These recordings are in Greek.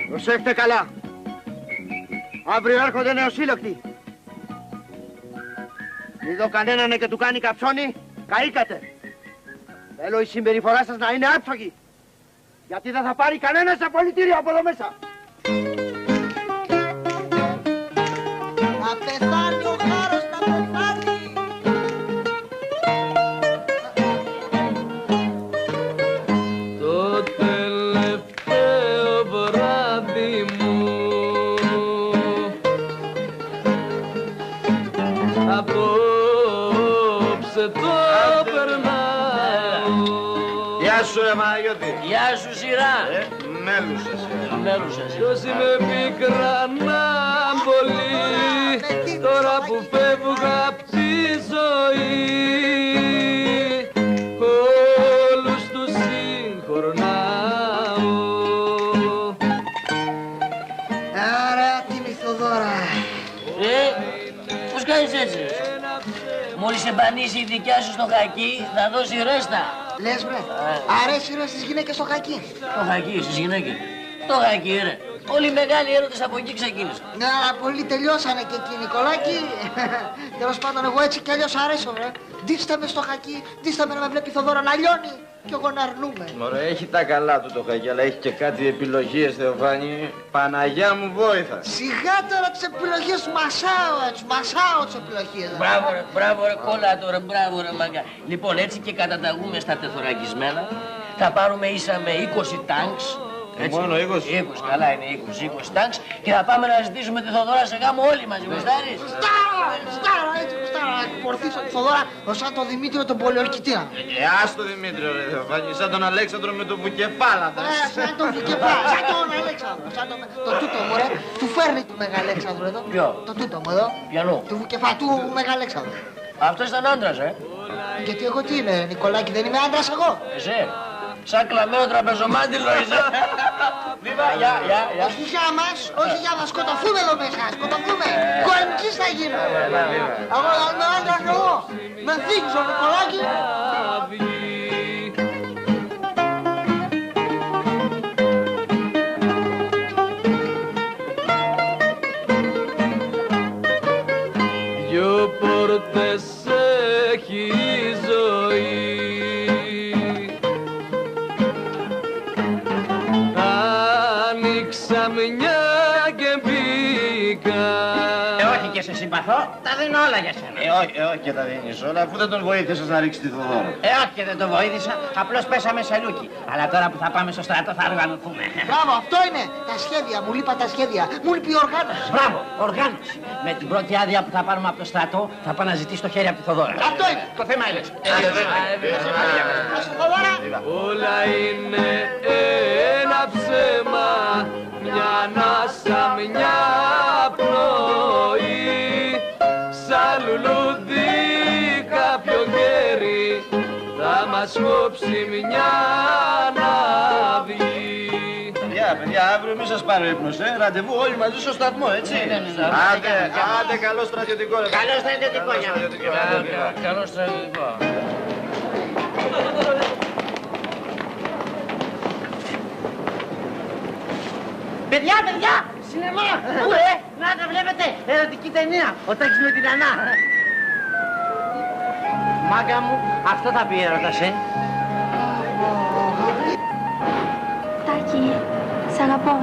Προσέχτε καλά. Αύριο έρχονται νεοσύλλοκτοι. Μην δω κανέναν και του κάνει καψόνι, καήκατε. Θέλω η συμπεριφορά σας να είναι άψογη. Γιατί δεν θα πάρει κανένας απολυτήριο από εδώ μέσα. Να πεθάνει ο χάρος, να πεθάνει. Το τελευταίο βράδυ μου απόψε το περνάω. Γεια σου ρε Παναγιώτη. Γεια σου σειρά. Μέλουσες. Τόσοι με πικρανάν πολύ τώρα που φεύγα απ' τη ζωή. Όλους τους συγχωρνάω. Άρα τη Μυθοδώρα. Πώς κάνεις έτσι? Μόλις εμφανίσει η δικιά σου στο χακί θα δώσει ρέστα. Λες με, αρέσει ρε στις γυναίκες το χακί. Το χακί στις γυναίκες. Το χακί ρε. Όλοι οι μεγάλοι έρωτες από εκεί ξεκίνησαν. Να, πολλοί τελειώσανε και εκεί, Νικολάκη. Τέλος πάντων, εγώ έτσι κι αλλιώς αρέσω, ρε. Ντύστε με στο χακί, ντύστε με να με βλέπει η Θοδώρα να λιώνει κι εγώ να αρνούμε. Μωρέ, έχει τα καλά του το χακί, αλλά έχει και κάτι επιλογές, Θεοφάνη. Παναγιά μου βόηθα. Σιγά τώρα τις επιλογές του μασάω, έτσι, μασάω τις επιλογές. Μπράβο ρε, κόλλα τώρα, μπράβο ρε μαγκά. Λοιπόν, έτσι και καταταγούμε στα τεθωρακισμένα. Θα πάρουμε ίσα με 20 τάγκς. Μόνο 20. 20, καλά είναι 20 τάγκς και θα πάμε να ζητήσουμε τη Θοδώρα σε γάμο όλοι μαζί, γουστάρεις? Γουστάρω, έτσι γουστάρω, να εκπορθήσω τη Θοδώρα σαν τον Δημήτριο τον Πολιορκητήνα. Ας το Δημήτριο ρε Θεοφάνη, σαν τον Αλέξανδρο με το βουκεφάλα. Σαν τον Βουκεφάλα, σαν τον Αλέξανδρο, σαν τον... Το τούτο μου ρε, του φέρνει του Μεγαλέξανδρου εδώ. Ποιο? Το τούτο μου εδώ. Ποιανού? Του Βουκεφάλα, του Μεγαλέξανδρου. Αυτός ήταν άντρας, Γιατί εγώ τι είμαι, Νικολάκη, δεν είμαι άντρας εγώ. Εσύ, σαν κλαμμένο τραπεζομάντιλο είσαι. Βίβα, γεια. Όχι για μας, όχι για μας, σκοτωθούμε εδώ μέσα, σκοτωθούμε. Κοεμκής θα γίνουμε. Εγώ θα είμαι άντρας εγώ. Με θίξω, Νικολάκη. Δυο πόρτες έχει η ζωή. Άνοιξα μια και μπήκα. Όχι και σε συμπαθώ, τα δίνω όλα για σένα. Όχι και τα δίνεις όλα, αφού δεν τον βοήθησες να ρίξει τη Θοδώρα. Όχι και δεν το βοήθησα, απλώς πέσαμε σε λούκι. Αλλά τώρα που θα πάμε στο στρατό θα οργανωθούμε. Μπράβο, αυτό είναι. Τα σχέδια, μου λείπα τα σχέδια. Μου λείπει η οργάνωση. Μπράβο, οργάνωση. Με την πρώτη άδεια που θα πάρουμε από το στρατό θα πάω να ζητήσω το χέρι από τη Θοδώρα. Αυτό είναι. Το θέμα είναι. Όλα είναι ένα ψέμα, μια ανάσα, μια πνοή. Σαν λουλούδι κάποιο χέρι θα μας κόψει μια αναβγή. Παιδιά, αύριο μη σας πάρω ύπνος, ραντεβού όλοι μαζί στο σταθμό, έτσι. Άντε, καλό στρατιωτικό. Καλό στρατιωτικό για μας. Καλό στρατιωτικό. Παιδιά, σινεμά. Πού να τα βλέπετε, ερωτική ταινία. Ο Τάκης με την Ανά. Μάγκα μου, αυτό θα πει έρωτας, Τάκη, σ' αγαπώ.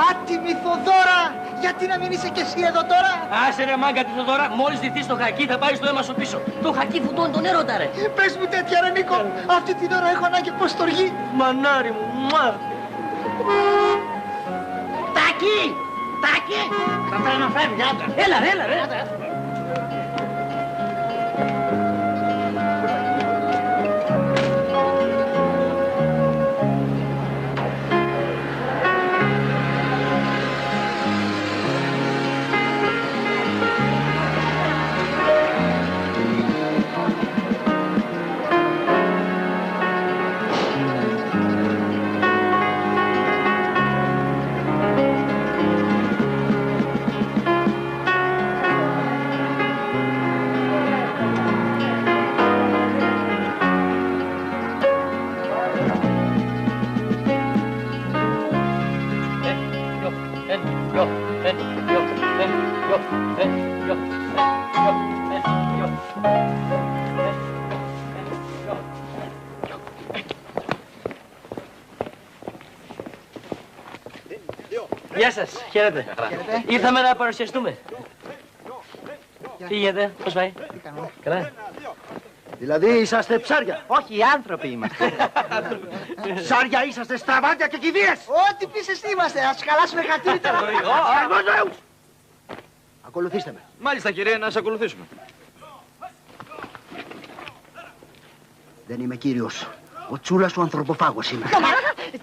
Άτιμη Θοδώρα, γιατί να μην είσαι κι εσύ εδώ τώρα. Άσε ρε μάγκα τη Θοδώρα, μόλις ντυθείς το χακί θα πάρεις το αίμα σου πίσω. Το χακί φουντώνει τον έρωτα ρε. Πες μου τέτοια ρε Νίκο, αυτή την ώρα έχω ανάγκη πως στοργεί. Μανάρι μου, Τάκη, θα τρένο φεύγει, άντε. Έλα ρε. Γεια σας, χαίρετε. Ήρθαμε να παρουσιαστούμε. Τι γίνεται, πώς πάει? Καλά. Δηλαδή είσαστε ψάρια. Όχι, άνθρωποι είμαστε. Ψάρια είσαστε, στραβάτια και κηδείες. Ό,τι πεις εσύ είμαστε, να τους χαλάσουμε χατήρι τώρα. Ακολουθήστε με. Μάλιστα, κύριε, να σε ακολουθήσουμε. Δεν είμαι κύριος. Ο Τσούλας ο ανθρωποφάγος είμαι.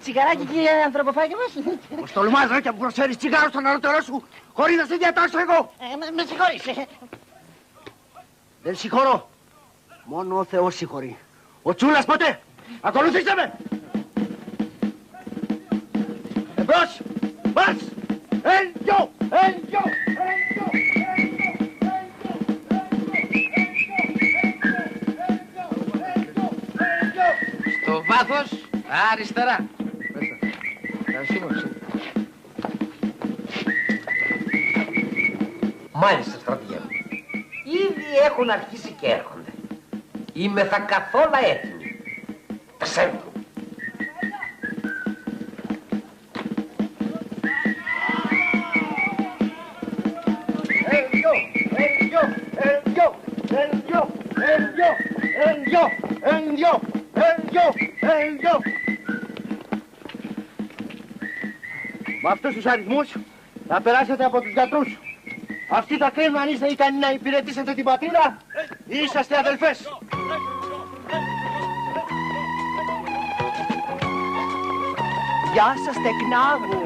Τσιγαράκι, κύριε ανθρωποφάγη μας. Πως τολμάς ρε και μου προσφέρεις τσιγάρο στον αρωτορό σου χωρίς να σε διατάξω εγώ. Με συγχωρείς. Δεν συγχωρώ. Μόνο ο Θεός συγχωρεί. Ο Τσούλας ποτέ. Ακολουθήστε με. Εμπρός. Μας. Έλιο. Έλιο. Στο βάθος, αριστερά. Μάλιστα, στρατηγέ μου. Ήδη έχουν αρχίσει και έρχονται. Είμαι θα καθόλου έτοιμοι. Ψεύδω. Με αυτούς τους αριθμούς θα περάσετε από τους γιατρούς. Αυτοί θα κρίνουν αν είστε ικανοί να υπηρετήσετε την πατρίδα ή είσαστε αδελφές. Γεια σας, τεκνά μου.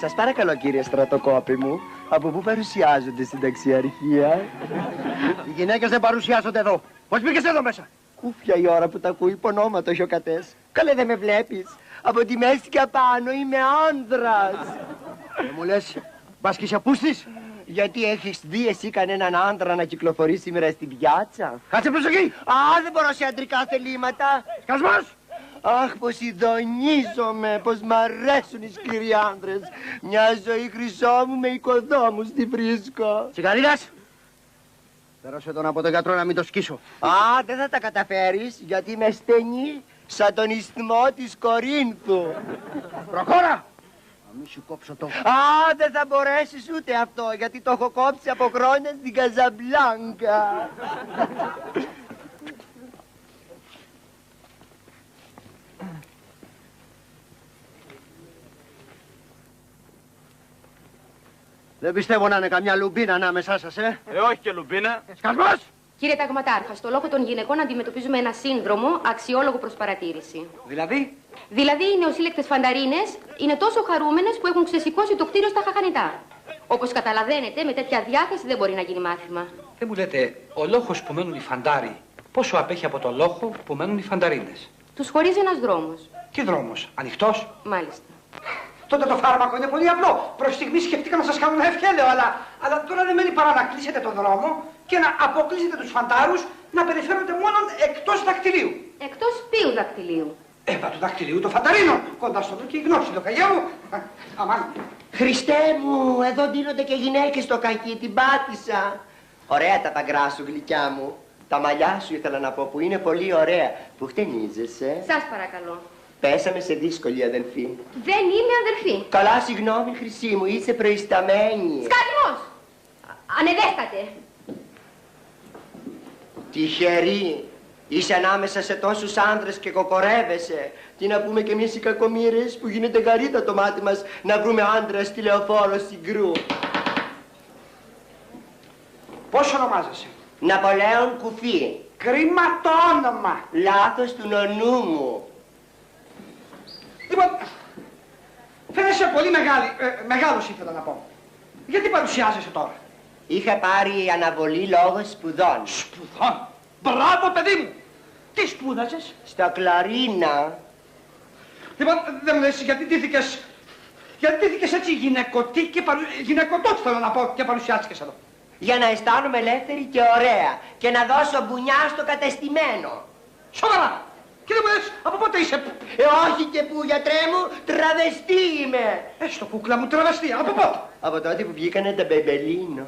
Σας παρακαλώ, κύριε στρατοκόπη μου, από πού παρουσιάζονται στην ταξιαρχία? Οι γυναίκες δεν παρουσιάζονται εδώ. Πώς μπήκες εδώ μέσα? Κούφια η ώρα που τα ακούει υπονόματο χιοκατές. Καλέ δεν με βλέπεις. Από τη μέση και απάνω είμαι άνδρας. Δεν μου λες, μπας και είσαι πούστης. Γιατί έχεις δει εσύ κανέναν άντρα να κυκλοφορεί σήμερα στην πιάτσα? Κάτσε προσοχή. Α, δεν μπορώ σε αντρικά θελήματα. Σκασμός. Αχ, πως ειδονίζομαι, πως μ' αρέσουν οι σκληροί άντρες. Μια ζωή χρυσό μου με οικοδόμους τη βρίσκω. Τσιγαρίδας. Φέρωσε τον από τον γιατρό να μην το σκίσω. Α, δεν θα τα καταφέρεις, γιατί είμαι στενή σαν τον ισθμό της Κορίνθου. Προχώρα. Να μην σου κόψω το... Α, δεν θα μπορέσεις ούτε αυτό, γιατί το έχω κόψει από χρόνια στην Καζαμπλάνκα. Δεν πιστεύω να είναι καμιά λουμπίνα ανάμεσά σας, Όχι και λουμπίνα. Σκασμός! Κύριε Ταγματάρχα, στο λόγο των γυναικών αντιμετωπίζουμε ένα σύνδρομο αξιόλογο προς παρατήρηση. Δηλαδή? Δηλαδή, οι νεοσύλλεκτες φανταρίνες είναι τόσο χαρούμενες που έχουν ξεσηκώσει το κτίριο στα χαχανιτά. Όπως καταλαβαίνετε, με τέτοια διάθεση δεν μπορεί να γίνει μάθημα. Δεν μου λέτε, ο λόχος που μένουν οι φαντάροι, πόσο απέχει από το λόχο που μένουν οι φανταρίνες? Τους χωρίζει ένας δρόμος. Τι δρόμος, ανοιχτός? Μάλιστα. Τότε το φάρμακο είναι πολύ απλό. Προς στιγμή σκεφτήκα να σας κάνω ένα ευχέλαιο, αλλά τώρα δεν μένει παρά να κλείσετε τον δρόμο και να αποκλείσετε τους φαντάρους να περιφέρονται μόνο εκτός δακτυλίου. Εκτός ποιου δακτυλίου? Του δακτυλίου των φανταρίνων. Κοντά στο και η γνώση, Λοκαγιά μου. Αμάν. Χριστέ μου, εδώ δίνονται και γυναίκες στο κακί, την πάτησα. Ωραία τα παγκρά σου, γλυκιά μου. Τα μαλλιά σου ήθελα να πω που είναι πολύ ωραία. Που χτενίζεσαι? Σας παρακαλώ. Πέσαμε σε δύσκολη αδελφή. Δεν είμαι αδελφή. Καλά, συγγνώμη, Χρυσή μου, είσαι προϊσταμένη. Σκαλμός! Ανεδέστατε. Τυχερή. Είσαι ανάμεσα σε τόσους άντρες και κοκορεύεσαι. Τι να πούμε κι εμείς οι κακομοίρες που γίνεται γαρίτα το μάτι μας να βρούμε άντρα στη λεωφόρο Συγκρού. Πώς ονομάζεσαι? Ναπολέον Κουφί. Κρίμα το όνομα. Λάθος του νονού μου. Λοιπόν, φαίνεσαι πολύ μεγάλος ήθελα να πω. Γιατί παρουσιάζεσαι τώρα? Είχα πάρει αναβολή λόγω σπουδών. Σπουδών. Μπράβο, παιδί μου. Τι σπούδαζες? Στο Κλαρίνα. Λοιπόν, δεν μου λες γιατί ντύθηκες έτσι γυναικωτή και γυναικωτό θέλω να πω και παρουσιάστηκες εδώ. Για να αισθάνομαι ελεύθερη και ωραία και να δώσω μπουνιά στο κατεστημένο. Σοβαρά. Και δεν μου λες από πότε είσαι? Όχι και που, γιατρέ μου, τραβεστή είμαι. Έστω κούκλα μου, τραβεστή. Από πότε? Από τότε που βγήκανε τα μπεμπελίνο.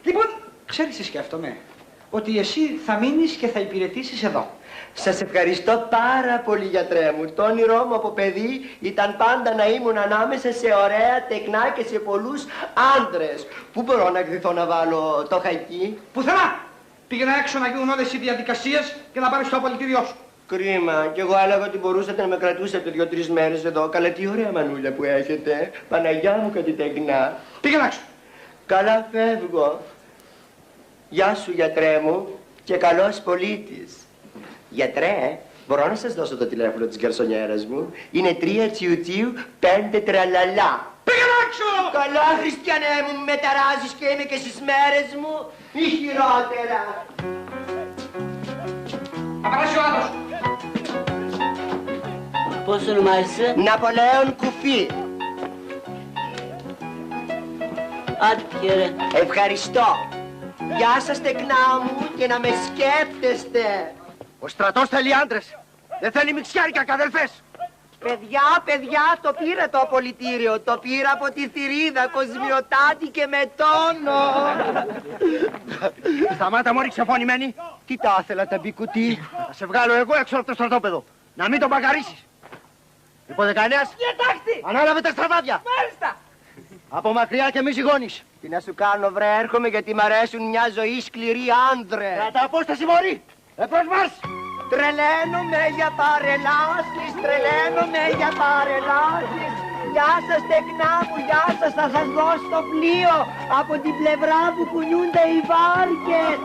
Λοιπόν, ξέρεις τι σκέφτομαι? ότι εσύ θα μείνεις και θα υπηρετήσεις εδώ. Σας ευχαριστώ πάρα πολύ, γιατρέ μου. Το όνειρό μου από παιδί ήταν πάντα να ήμουν ανάμεσα σε ωραία, τεκνά και σε πολλούς άντρες. Πού μπορώ να εκδηθώ να βάλω το χαϊκί? Πουθενά! Πήγαινα έξω να γίνουν όλες οι διαδικασίες και να πάρεις το απολυτήριό σου. Κρίμα. Κι εγώ έλεγα ότι μπορούσατε να με κρατούσετε 2-3 μέρες εδώ. Καλά, τι ωραία μανούλια που έχετε. Παναγιά μου, κάτι τεκνά. Πήγαινε έξω. Καλά, φεύγω. Γεια σου, γιατρέ μου, και καλός πολίτης. Γιατρέ, μπορώ να σας δώσω το τηλέφωνο της γκαρσονιέρας μου? Είναι 3 τσιουτσίου 5 τραλαλά. Πήγαινε έξω! Καλά, Χριστιανέ μου, με ταράζεις και είμαι και στις μέρες μου ή χειρότερα. Θα περάσει ο άλλος. Πώς ονομάζεσαι? Ναπολέον Κουφί. Άτυχε ρε. Ευχαριστώ. Γεια σας, τεκνά μου, και να με σκέπτεστε. Ο στρατός θέλει άντρες. Δεν θέλει μιξιάρικα, καδελφές. Παιδιά, το πήρα το απολυτήριο. Το πήρα από τη θηρίδα, κοσμιωτάτη και με τόνο. Σταμάτα, μωρή ξεφωνημένη. Τι τα ήθελα, τα μπικουτί? Θα σε βγάλω εγώ έξω από το στρατόπεδο. Να μην τον μπαγκαρίσεις. Λοιπόν, 19. Κοιτάξτε! Ανάλαβε τα στραβάδια. Μάλιστα! Από μακριά και μη ζυγώνεις. Τι να σου κάνω, βρε, έρχομαι γιατί μ' αρέσουν μια ζωή σκληρή άντρε. Κράτα απόσταση, μωρή. Προς μας. Τρελαίνομαι για παρελάσεις, τρελαίνομαι για παρελάσεις. Γεια σας, τεκνά μου, γεια σας, θα σας δώσω το πλοίο από την πλευρά που κουνιούνται οι βάρκες.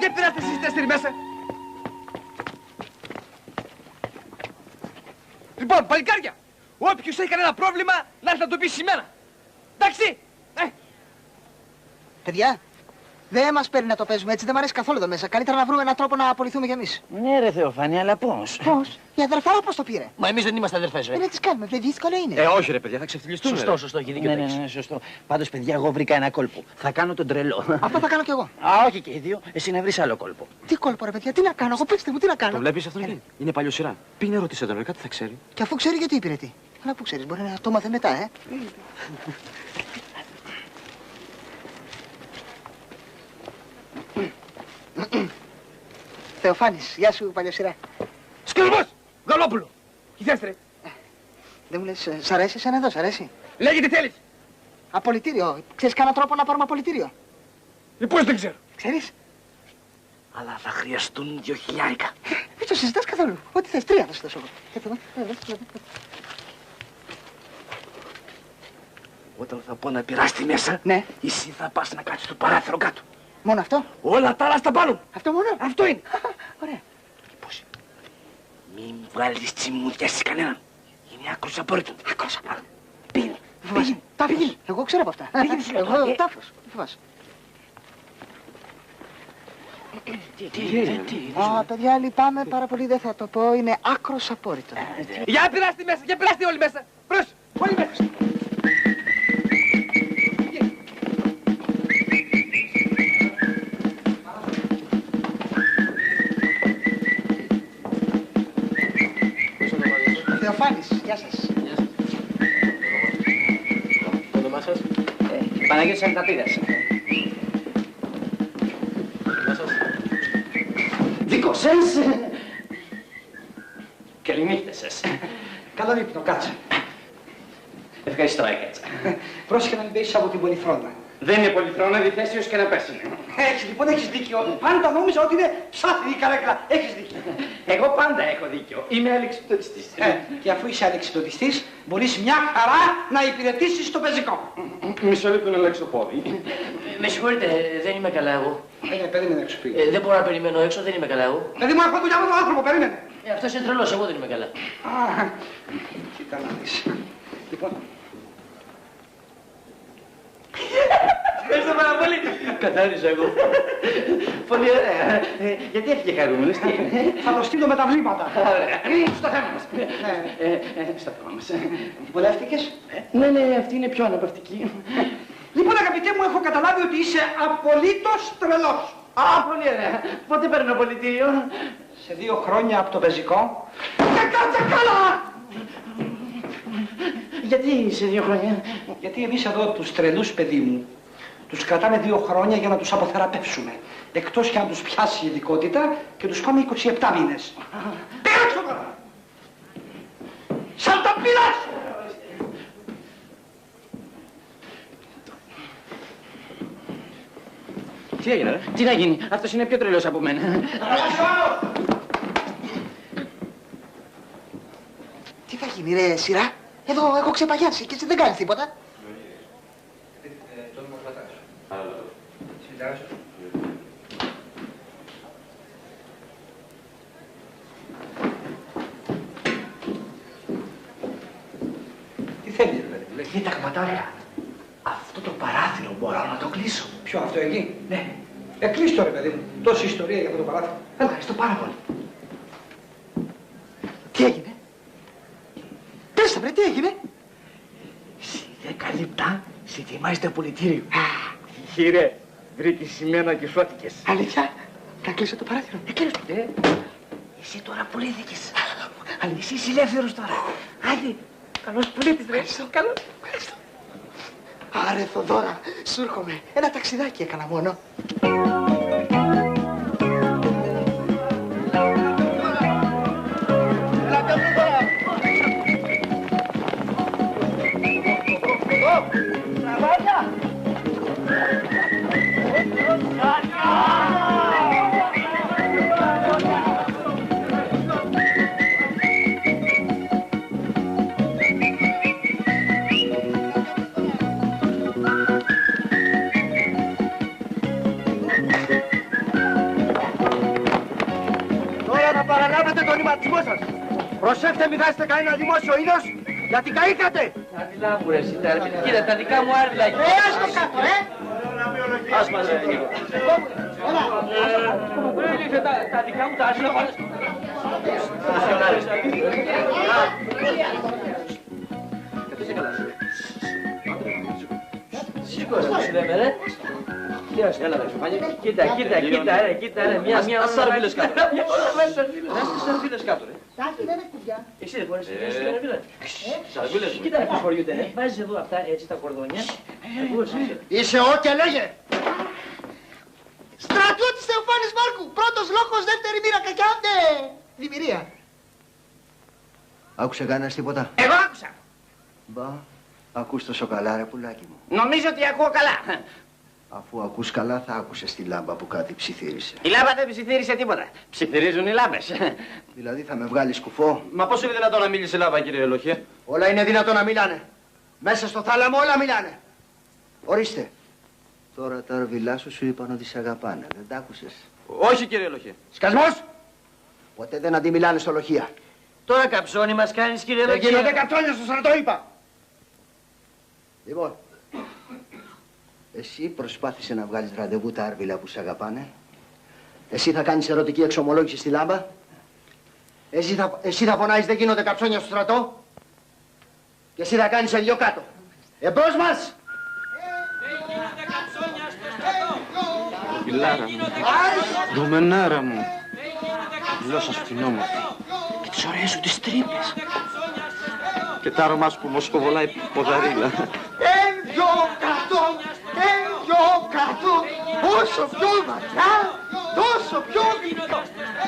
Και πήρατε εσείς 4 μέσα. Λοιπόν, παλικάρια, όποιος έχει κανένα πρόβλημα να έρθει να το πει σήμερα. Εντάξει! Παιδιά, δεν μας παίρνει να το παίζουμε έτσι, δεν μ' αρέσει καθόλου εδώ μέσα. Καλύτερα να βρούμε έναν τρόπο να απολυθούμε κι εμείς. Ναι ρε Θεοφάνη, αλλά πώς? Πώς? Η αδερφάρα πώς το πήρε? Μα εμείς δεν είμαστε αδερφές, Δεν τις κάνουμε, δεν δύσκολο είναι. Όχι ρε παιδιά, θα ξεφτυλιστούν. Σωστό, έχει δίκιο. Ναι, σωστό. Πάντως, παιδιά, εγώ βρήκα ένα κόλπο. Θα κάνω τον τρελό. Αυτό θα κάνω κι εγώ. Α, όχι και οι δύο. Εσύ να βρεις άλλο κόλπο. Τι κόλπο ρε παιδιά, τι να κάνω, εγώ πείστε μου, τι να κάνω. Το βλέπεις αυτό? Είναι παλιοσυρά. Πήγαινε ρωτήσε τον, κάτι θα ξέρει. Και αφού ξέρει γιατί υπηρετεί. Αλλά που ξέρεις, μπορεί να το μάθε μετά, Θεοφάνης, γεια σου παλιοσυρά. Σκελμός! Γαλόπουλο! Τι θες ρε? Δεν μου λες, σ' αρέσει εσένα εδώ, σ' αρέσει? Λέγε τι θέλεις. Απολυτήριο. Ξέρεις κανένα τρόπο να πάρουμε απολυτήριο? Πώς δεν ξέρω. Ξέρεις? Αλλά θα χρειαστούν 2.000. Μην το συζητάς καθόλου. Ό,τι θες, 3 θα σου δώσω εγώ. Όταν θα πω να πειράσει μέσα, Ναι. εσύ θα πας να κάτσεις στο παράθυρο κάτω. Μόνο αυτό? Όλα τα άλλα στα πάνω. Αυτό μόνο? Αυτό είναι. Ωραία. Πώς? Μην βγάλεις τσιμούδια σε κανέναν. Είναι άκρος απόρριτο. Άκρος απόρριτο. Πήγαινε. Φοβάσαι. Τάφος. Εγώ ξέρω από αυτά. Εγώ τάφος. Τι φοβάσαι? Α, παιδιά, λυπάμαι πάρα πολύ, δεν θα το πω. Είναι άκρος απόρριτο. Για πειράστε μέσα, για πειράστε όλοι μέσα. Προς, όλοι μέσα. Θεοφάνης, γεια σας. Το όνομά σας? Παναγιώτης Ανταπίδας. Γεια σας. Δικό σας. Καληνύχτα σας. Καλό ύπνο, κάτσε. Ευχαριστώ, έκατσα. Πρόσεχε να μην πέσεις από την πολυθρόνα. Δεν είναι πολυθρόνα, διθέσιος και να πέσει. Έτσι, λοιπόν, έχεις δίκιο. Πάντα νόμιζα ότι είναι ψάθινη η καρέκλα. Έχεις δίκιο. Εγώ πάντα έχω δίκιο. Είμαι αλεξιπτωτιστής. Και αφού είσαι αλεξιπτωτιστής, μπορείς μια χαρά να υπηρετήσεις το πεζικό. Μισό λεπτό να αλλάξω το πόδι. Με συγχωρείτε, δεν είμαι καλά εγώ. Περίμενε έξω πήγε. Δεν μπορώ να περιμένω έξω, δεν είμαι καλά εγώ. Παιδί μου, έχω δουλειά με τον άνθρωπο, περίμενε. Αυτός είναι τρελός, εγώ δεν είμαι καλά. Α, κοίτα να δεις. Λοιπόν, Ευχαριστώ πάρα πολύ. Κατάρισα εγώ. Πολύ ωραία. Γιατί έφυγε χαρούμενος, τι είναι? θα το στείλω με τα βλήματα. Ωραία. Στο θέμα μας. Στο θέμα μας. Βολεύτηκες? Ναι, αυτή είναι πιο αναπαυτική. Λοιπόν, αγαπητέ μου, έχω καταλάβει ότι είσαι απολύτως τρελός. Α, πολύ ωραία. Πότε παίρνω πολιτήριο? Σε 2 χρόνια από το πεζικό. Και κάτσε καλά! Γιατί σε 2 χρόνια? Γιατί εμείς εδώ τους τρελούς, παιδί μου, Τους κρατάμε 2 χρόνια για να τους αποθεραπεύσουμε. Εκτός και αν τους πιάσει η ειδικότητα και τους πάμε 27 μήνες. Πέραξω τώρα! Σαν τα πειράς! Τι έγινε, ρε? Τι να γίνει? Αυτός είναι πιο τρελός από μένα. Τι θα γίνει ρε σειρά? Εδώ έχω ξεπαγιάσει και έτσι δεν κάνεις τίποτα. Τι θέλει ρε παιδί? Κοίτα κομματάρια. Αυτό το παράθυρο μπορώ να το κλείσω. Ποιο αυτό εκεί? Ναι. Κλείστο ρε παιδί μου. Τόση ιστορία για αυτό το παράθυρο. Ευχαριστώ πάρα πολύ. Τι έγινε? Πες βρε, τι έγινε? Σε 10 λεπτά σε ετοιμάζει το πολιτήριο. Χείρε, βρήκες σημαίνα και σώθηκες. Αλήθεια? Θα κλείσω το παράθυρο. Κλείστο. Εσύ τώρα πουλήθηκες. Αλλά εσύ είσαι ελεύθερος τώρα. Άντε, καλός πουλίτης ρε. Καλός. Ευχαριστώ. Άρε Θοδόρα, σου έρχομαι. Ένα ταξιδάκι έκανα μόνο. Παραλάβετε τον ηματισμό σας. Προσέχτε μην χάσετε κανένα δημόσιο είδος, γιατί καήκατε. Άδειλά μου ρε συντάρμη. Κοίτα τα δικά μου άδειλα εκεί. Ας το κάτω, Ας μας ρε λίγο. Ήλθε τα δικά μου τα άδειλα πάλι. Σήκωσε μου σου λέμε ρε. Έλα ρε Σοφάνια. Κοίτα ρε. Μια σαρβίλες κάτω. Ας σαρβίλες κάτω ρε. Τάκη δεν είναι κουβιά. Εσύ δεν μπορείς να κάνεις σαρβίλες. Σαρβίλες. Κοίτα πώς φοριούνται. Βάζεις εδώ αυτά έτσι τα κορδόνια. Είσαι ό και λέγε. Στρατιώτης Θεοφάνης Μάρκου. Πρώτος λόγος, δεύτερη μοίρα κακιά. Δημιουργία. Άκουσε κανένας τίποτα? Εγώ άκουσα. Μπα, ακούς τόσο καλά ρε πουλάκι μου. Νομίζω ότι ακούω καλά. Αφού ακούς καλά θα άκουσες τη λάμπα που κάτι ψιθύρισε. Η λάμπα δεν ψιθύρισε τίποτα. Ψιθυρίζουν οι λάμπες. Δηλαδή θα με βγάλεις κουφό? Μα πώς είναι δυνατόν να μίλησε λάμπα κύριε Ελοχέ? Όλα είναι δυνατόν να μιλάνε. Μέσα στο θάλαμο όλα μιλάνε. Ορίστε. Τώρα τα αρβιλά σου είπαν ότι σε αγαπάνε. Δεν τα άκουσες? Όχι κύριε Ελοχέ. Σκασμός. Ποτέ δεν αντιμιλάνε στο λοχεία. Τώρα καψώνει μας κάνεις κύριε Δεν Ελοχέ. γίνονται καπτόνια στο στρατό είπα. Λοιπόν, εσύ προσπάθησε να βγάλεις ραντεβού τα άρβιλα που σε αγαπάνε. Εσύ θα κάνεις ερωτική εξομολόγηση στη λάμπα. Εσύ θα φωνάζεις δεν γίνονται καψόνια στο στρατό. Και εσύ θα κάνεις ελιό κάτω. Εμπρός μας! Δεν γίνονται καψόνια στο στρατό. Φιλάρα μου, ντομενάρα μου, γλώσσα σπινόμορφη και τις ωραίες σου τις τρύπες και τα άρωμά σου που μοσκοβολάει ποδαρίλα. Έλιο κάτω, έλιο κάτω. Όσο πιο βαθιά, τόσο πιο γλυκό.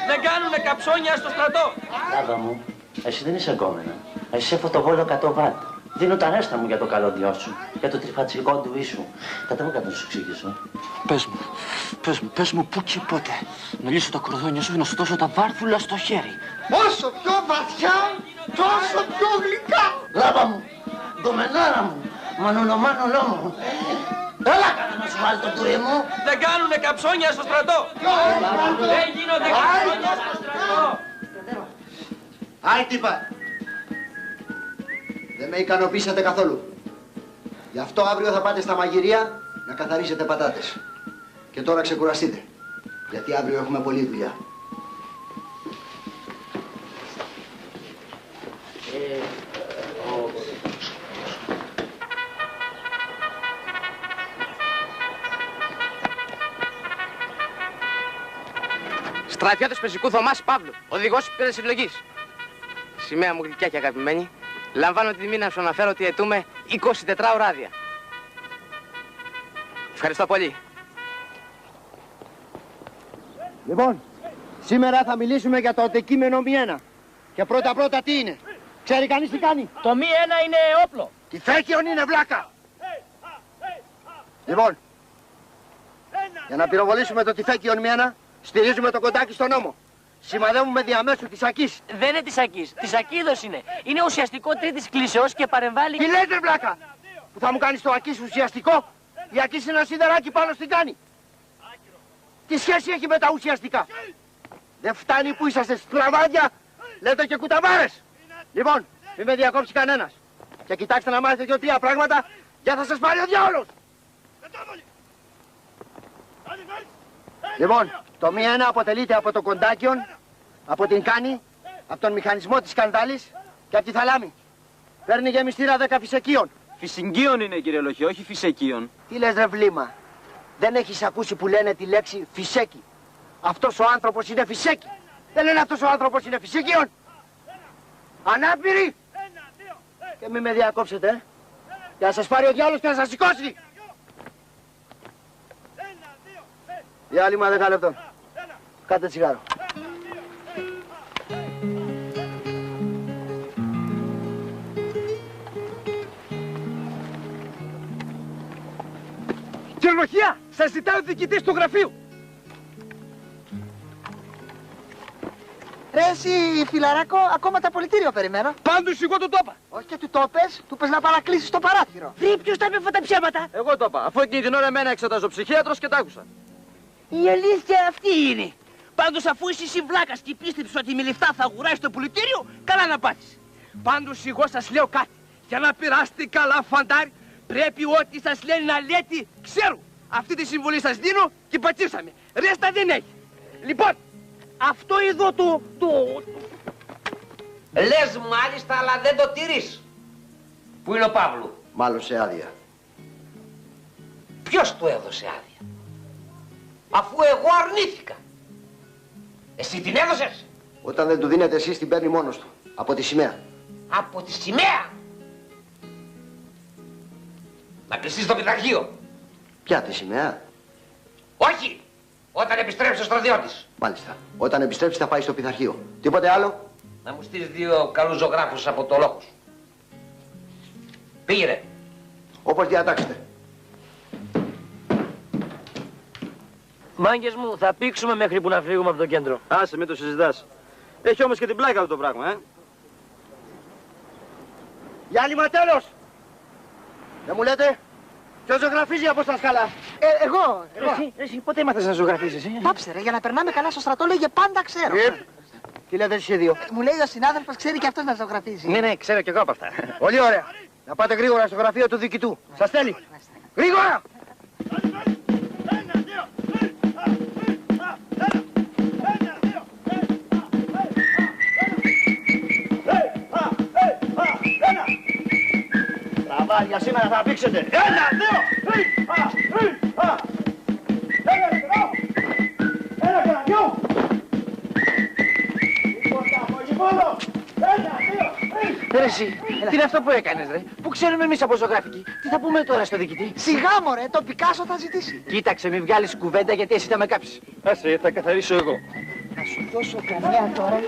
Δεν κάνουνε καψόνια στο στρατό. Λάμπα μου, εσύ δεν είσαι γκόμενα. Εσύ είσαι φωτοβόλο 100 βάτ. Δίνω τα ρέστα μου για το καλώδιό σου, για το τριφατσικό του ίσου. Κατάλαβα κάτω να σου εξηγήσω. Πες μου πού και πότε. Να λύσω τα κορδόνια σου και να σου δώσω τα βάρδουλα στο χέρι. Όσο πιο βαθιά, τόσο πιο γλυκά. Λάμπα μου, γκομενάρα μου, μανουλομάνουλό μου. Έλα κάτω να σου βάλει το τουρί μου. Δεν κάνουνε καψόνια στο στρατό. Δεν γίνονται καψόνια στο στρατό. Άι τύπα. Δεν με ικανοποίησατε καθόλου. Γι' αυτό αύριο θα πάτε στα μαγειρία να καθαρίσετε πατάτες. Και τώρα ξεκουραστείτε. Γιατί αύριο έχουμε πολλή δουλειά. Στρατιώτες πεζικού Θωμάς Παύλου, οδηγός πήρε συλλογής. Σημαία μου γλυκιά και αγαπημένη, λαμβάνω τη τιμή να σου αναφέρω ότι αιτούμε 24 ωράδια. Ευχαριστώ πολύ. Λοιπόν, σήμερα θα μιλήσουμε για το αντικείμενο μη 1. Και πρώτα τι είναι. Ξέρει κανείς τι κάνει. Το μη 1 είναι όπλο. Τι φέκιον είναι βλάκα. Λοιπόν, για να πυροβολήσουμε το τυφέκιον μη 1, στηρίζουμε το κοντάκι στον νόμο. Σημαδεύουμε διαμέσου της ακής. Δεν είναι της ακής. Της ακίδος είναι. Είναι ουσιαστικό τρίτης κλίσεως και παρεμβάλλει... Τι λέτε βλάκα. Που θα μου κάνεις το ακής ουσιαστικό. Η ακής είναι ένα σιδεράκι πάνω στην κάνη. Τι σχέση έχει με τα ουσιαστικά. Δεν φτάνει που είσαστε σκλαβάδια. Λέτε και κουταβάρες. Λοιπόν, μη με διακόψει κανένας. Και κοιτάξτε να μάθετε 2-3 πράγματα, για θα σας πάρει ο διάολος. Λοιπόν, το μη 1 αποτελείται από το κοντάκιον, από την κάνη, από τον μηχανισμό της σκανδάλης και από τη θαλάμη. Παίρνει γεμιστήρα 10 φυσεκίων. Φυσικίων είναι, κύριε Λοχή, όχι φυσεκίων. Τι λες ρε βλήμα. Δεν έχεις ακούσει που λένε τη λέξη φυσέκι. Αυτός ο άνθρωπος είναι φυσέκι. Δεν λένε αυτός ο άνθρωπος είναι φυσικίων. Ανάπηροι. Και μη με διακόψετε, για να σας πάρει ο διάολος και να σας σηκώσει. Διάλειμμα 10 λεπτών. Κάτε τσιγάρο. Κύριε Λοχεία, σας ζητάει ο διοικητής του γραφείου. Ρε εσύ φιλαράκο, ακόμα τα πολιτήριο περιμένω. Πάντως εγώ το είπα. Όχι και του το πες, του πες να παρακλείσεις το παράθυρο. Βρει, ποιος τα είπε αυτά τα ψέματα. Εγώ το είπα, αφού εκείνη την ώρα εμένα εξετάζω ψυχίατρος και τ' άκουσα. Η αλήθεια αυτή είναι. Πάντως αφού είσαι εσύ βλάκας και πίστεψες ότι με λεφτά θα αγοράσεις το πολιτήριο, καλά να πάτσεις. Πάντως εγώ σας λέω κάτι. Για να πειράσετε καλά φαντάρι, πρέπει ό,τι σας λένε να λέτε ξέρω. Αυτή τη συμβουλή σας δίνω και πατήσαμε. Ρέστα δεν έχει. Λοιπόν, αυτό εδώ το... Λες μάλιστα, αλλά δεν το τηρείς. Πού είναι ο Παύλου? Μάλλον σε άδεια. Ποιος του έδωσε άδεια? Αφού εγώ αρνήθηκα. Εσύ την έδωσες? Όταν δεν του δίνετε εσείς την παίρνει μόνος του. Από τη σημαία. Από τη σημαία. Να κλειστείς το πειθαρχείο. Ποια τη σημαία? Όχι. Όταν επιστρέψει ο στρατιώτης. Μάλιστα. Όταν επιστρέψει θα πάει στο πειθαρχείο. Τίποτε άλλο? Να μου στείλεις 2 καλούς ζωγράφους από το λόγο σου. Πήγαινε. Όπως διατάξετε. Μάγκες μου, θα πήξουμε μέχρι που να φύγουμε από το κέντρο. Άσε, μην το συζητάς. Έχει όμως και την πλάκα αυτό το πράγμα, Διάλειμμα τέλος. Δεν μου λέτε, ποιος ζωγραφίζει από στα σκάλα? Εγώ. Εσύ πότε έμαθες να ζωγραφίζεις, Πάψε ρε, για να περνάμε καλά στο στρατό λέγε πάντα ξέρω. Τι λέτε εσείς οι δύο? Μου λέει ο συνάδελφος ξέρει και αυτός να ζωγραφίζει. Ναι, ξέρω κι εγώ από αυτά. Πολύ ωραία. Να πάτε γρήγορα στο γραφείο του διοικητού. Σας θέλει. Γρήγορα! Για σήμερα θα πήξετε. 1, 2, 3, 1 και 2. Εσύ, τι είναι αυτό που έκανες, ρε? Πού ξέρουμε εμείς από ζωγραφική. Τι θα πούμε τώρα στο διοικητή? Σιγά μωρέ, το Πικάσο θα ζητήσει. Κοίταξε, μην βγάλεις κουβέντα γιατί εσύ θα με κάψεις. Άσε, θα καθαρίσω εγώ. Θα σου δώσω καμιά τώρα.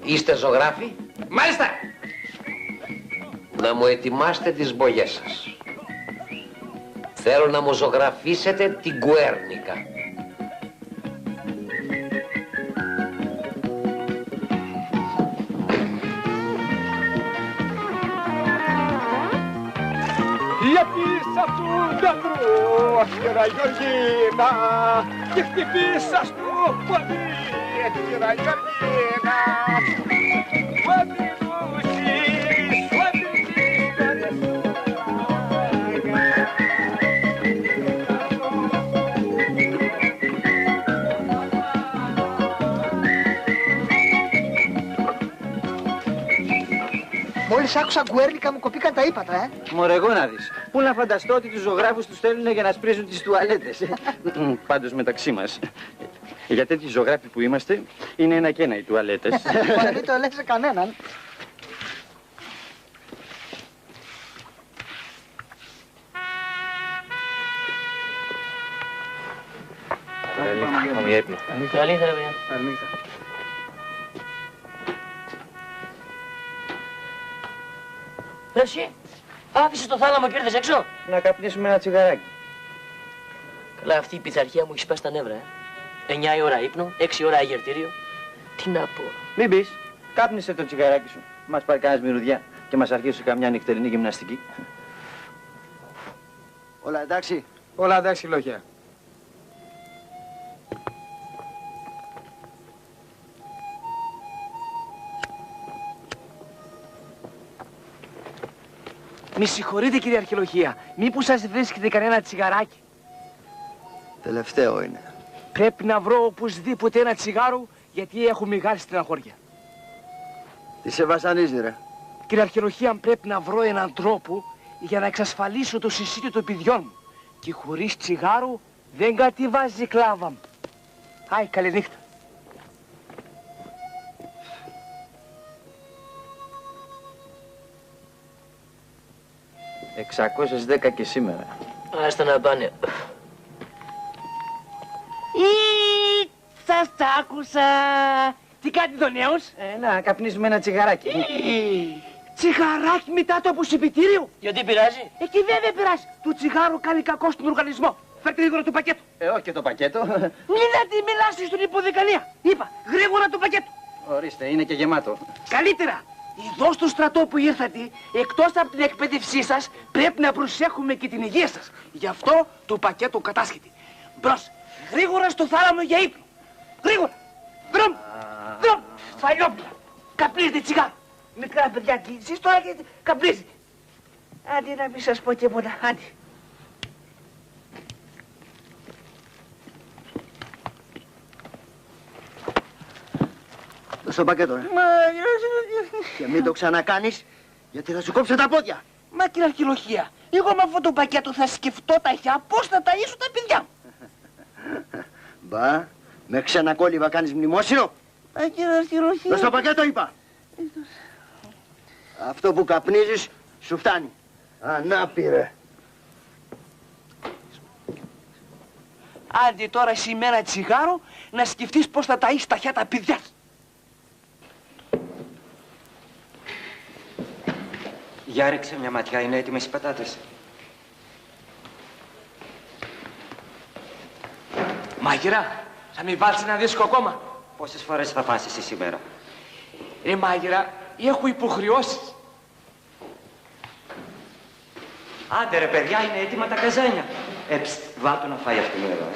Είστε ζωγράφοι? Μάλιστα! Να μου ετοιμάσετε τις μπογιές σας. Θέλω να μου ζωγραφίσετε την Κουέρνικα. Γιατί σ' αυτού τα πρόχειρα Γεωργίνα και χτυπήσα στο πόδι έτυχερα Γεωργίνα. Ό,τι μου ζεις, ό,τι ζήταρες Μόλις άκουσα Γκουέρνικα μου κοπήκαν τα ύπατρα, Μωρέ, εγώ να δεις. Πού να φανταστώ ότι τους ζωγράφους τους στέλνουν για να σπρίζουν τις τουαλέτες. Πάντως μεταξύ μας. Για τέτοιοι ζωγράφοι που είμαστε, είναι ένα και ένα οι τουαλέτες. Μην το λες σε κανέναν. Πάμε για ύπνο. Καλή νύχτα, ρε παιδιά. Ρε εσύ, άφησες το θάλαμο και ήρθες έξω. Να καπνίσουμε ένα τσιγαράκι. Καλά, αυτή η πειθαρχία μου έχει σπάσει τα νεύρα, 9 η ώρα ύπνο, 6 η ώρα αγερτήριο. Τι να πω. Μην πεις, κάπνισε το τσιγαράκι σου. Μας πάρει κανένας μυρουδιά και μας αρχίσει καμιά νυχτερινή γυμναστική. Όλα εντάξει. Όλα εντάξει, λόγια. Μη συγχωρείτε, κύριε Αρχαιολογία. Μήπως σας βρίσκεται κανένα τσιγαράκι? Τελευταίο είναι. Πρέπει να βρω οπωσδήποτε ένα τσιγάρο, γιατί έχω μεγάλη στεναχώρια. Τι σε βασανίζει, ρε? Κύριε Αρχαιολογία, πρέπει να βρω έναν τρόπο για να εξασφαλίσω το συσίτιο των παιδιών μου. Και χωρίς τσιγάρο δεν κατεβάζει η κλάβα μου. Άι, καληνύχτα. 610 και σήμερα. Άστα να πάνε. Σας άκουσα. Τι κάνει το νέος? Να καπνίζουμε ένα τσιγαράκι. Τσιγαράκι μετά το αποσυμπητήριο? Γιατί πειράζει? Εκεί βέβαια πειράζει. Το τσιγάρο κάνει κακό στον οργανισμό. Φέρτε γρήγορα το πακέτο. Όχι και το πακέτο. Μην να τη μιλάς στον υποδεκανία. Είπα, γρήγορα το πακέτο. Ορίστε, είναι και γεμάτο. Καλύτερα. Εδώ στο στρατό που ήρθατε, εκτός από την εκπαίδευσή σας, πρέπει να προσέχουμε και την υγεία σας. Γι' αυτό το πακέτο κατάσχεται. Μπρος, γρήγορα στο θάλαμο για ύπνο. Γρήγορα. Δρόμ, δρόμ, φαλιόπλα. Καπνίζετε τσιγάρο. Μικρά παιδιά, και εσείς τώρα καπνίζετε. Άντε να μην σας πω τίποτα, άντε. Στο πακέτο, Και μην το ξανακάνεις, γιατί θα σου κόψω τα πόδια. Μα κύριε Αρχαιολογία, εγώ με αυτό το πακέτο θα σκεφτώ ταχιά πώς θα ταΐσω τα παιδιά μου. Μπα, με ξένα κόλληβα κάνεις μνημόσυνο. Κύριε Αρχαιολογία. Στο πακέτο είπα. Αυτό που καπνίζεις σου φτάνει. Ανάπηρε. Άντε τώρα σήμερα τσιγάρο να σκεφτείς πώς θα ταΐσεις ταχιά τα παιδιά. Για ρίξε μια ματιά, είναι έτοιμες οι πατάτες. Μάγειρα, θα μην βάλεις ένα δίσκο ακόμα? Πόσες φορές θα φας εσύ σήμερα? Μάγειρα, έχω υποχρεώσεις. Άντε ρε παιδιά, είναι έτοιμα τα καζάνια. Βάλ' να φάει αυτήν εδώ.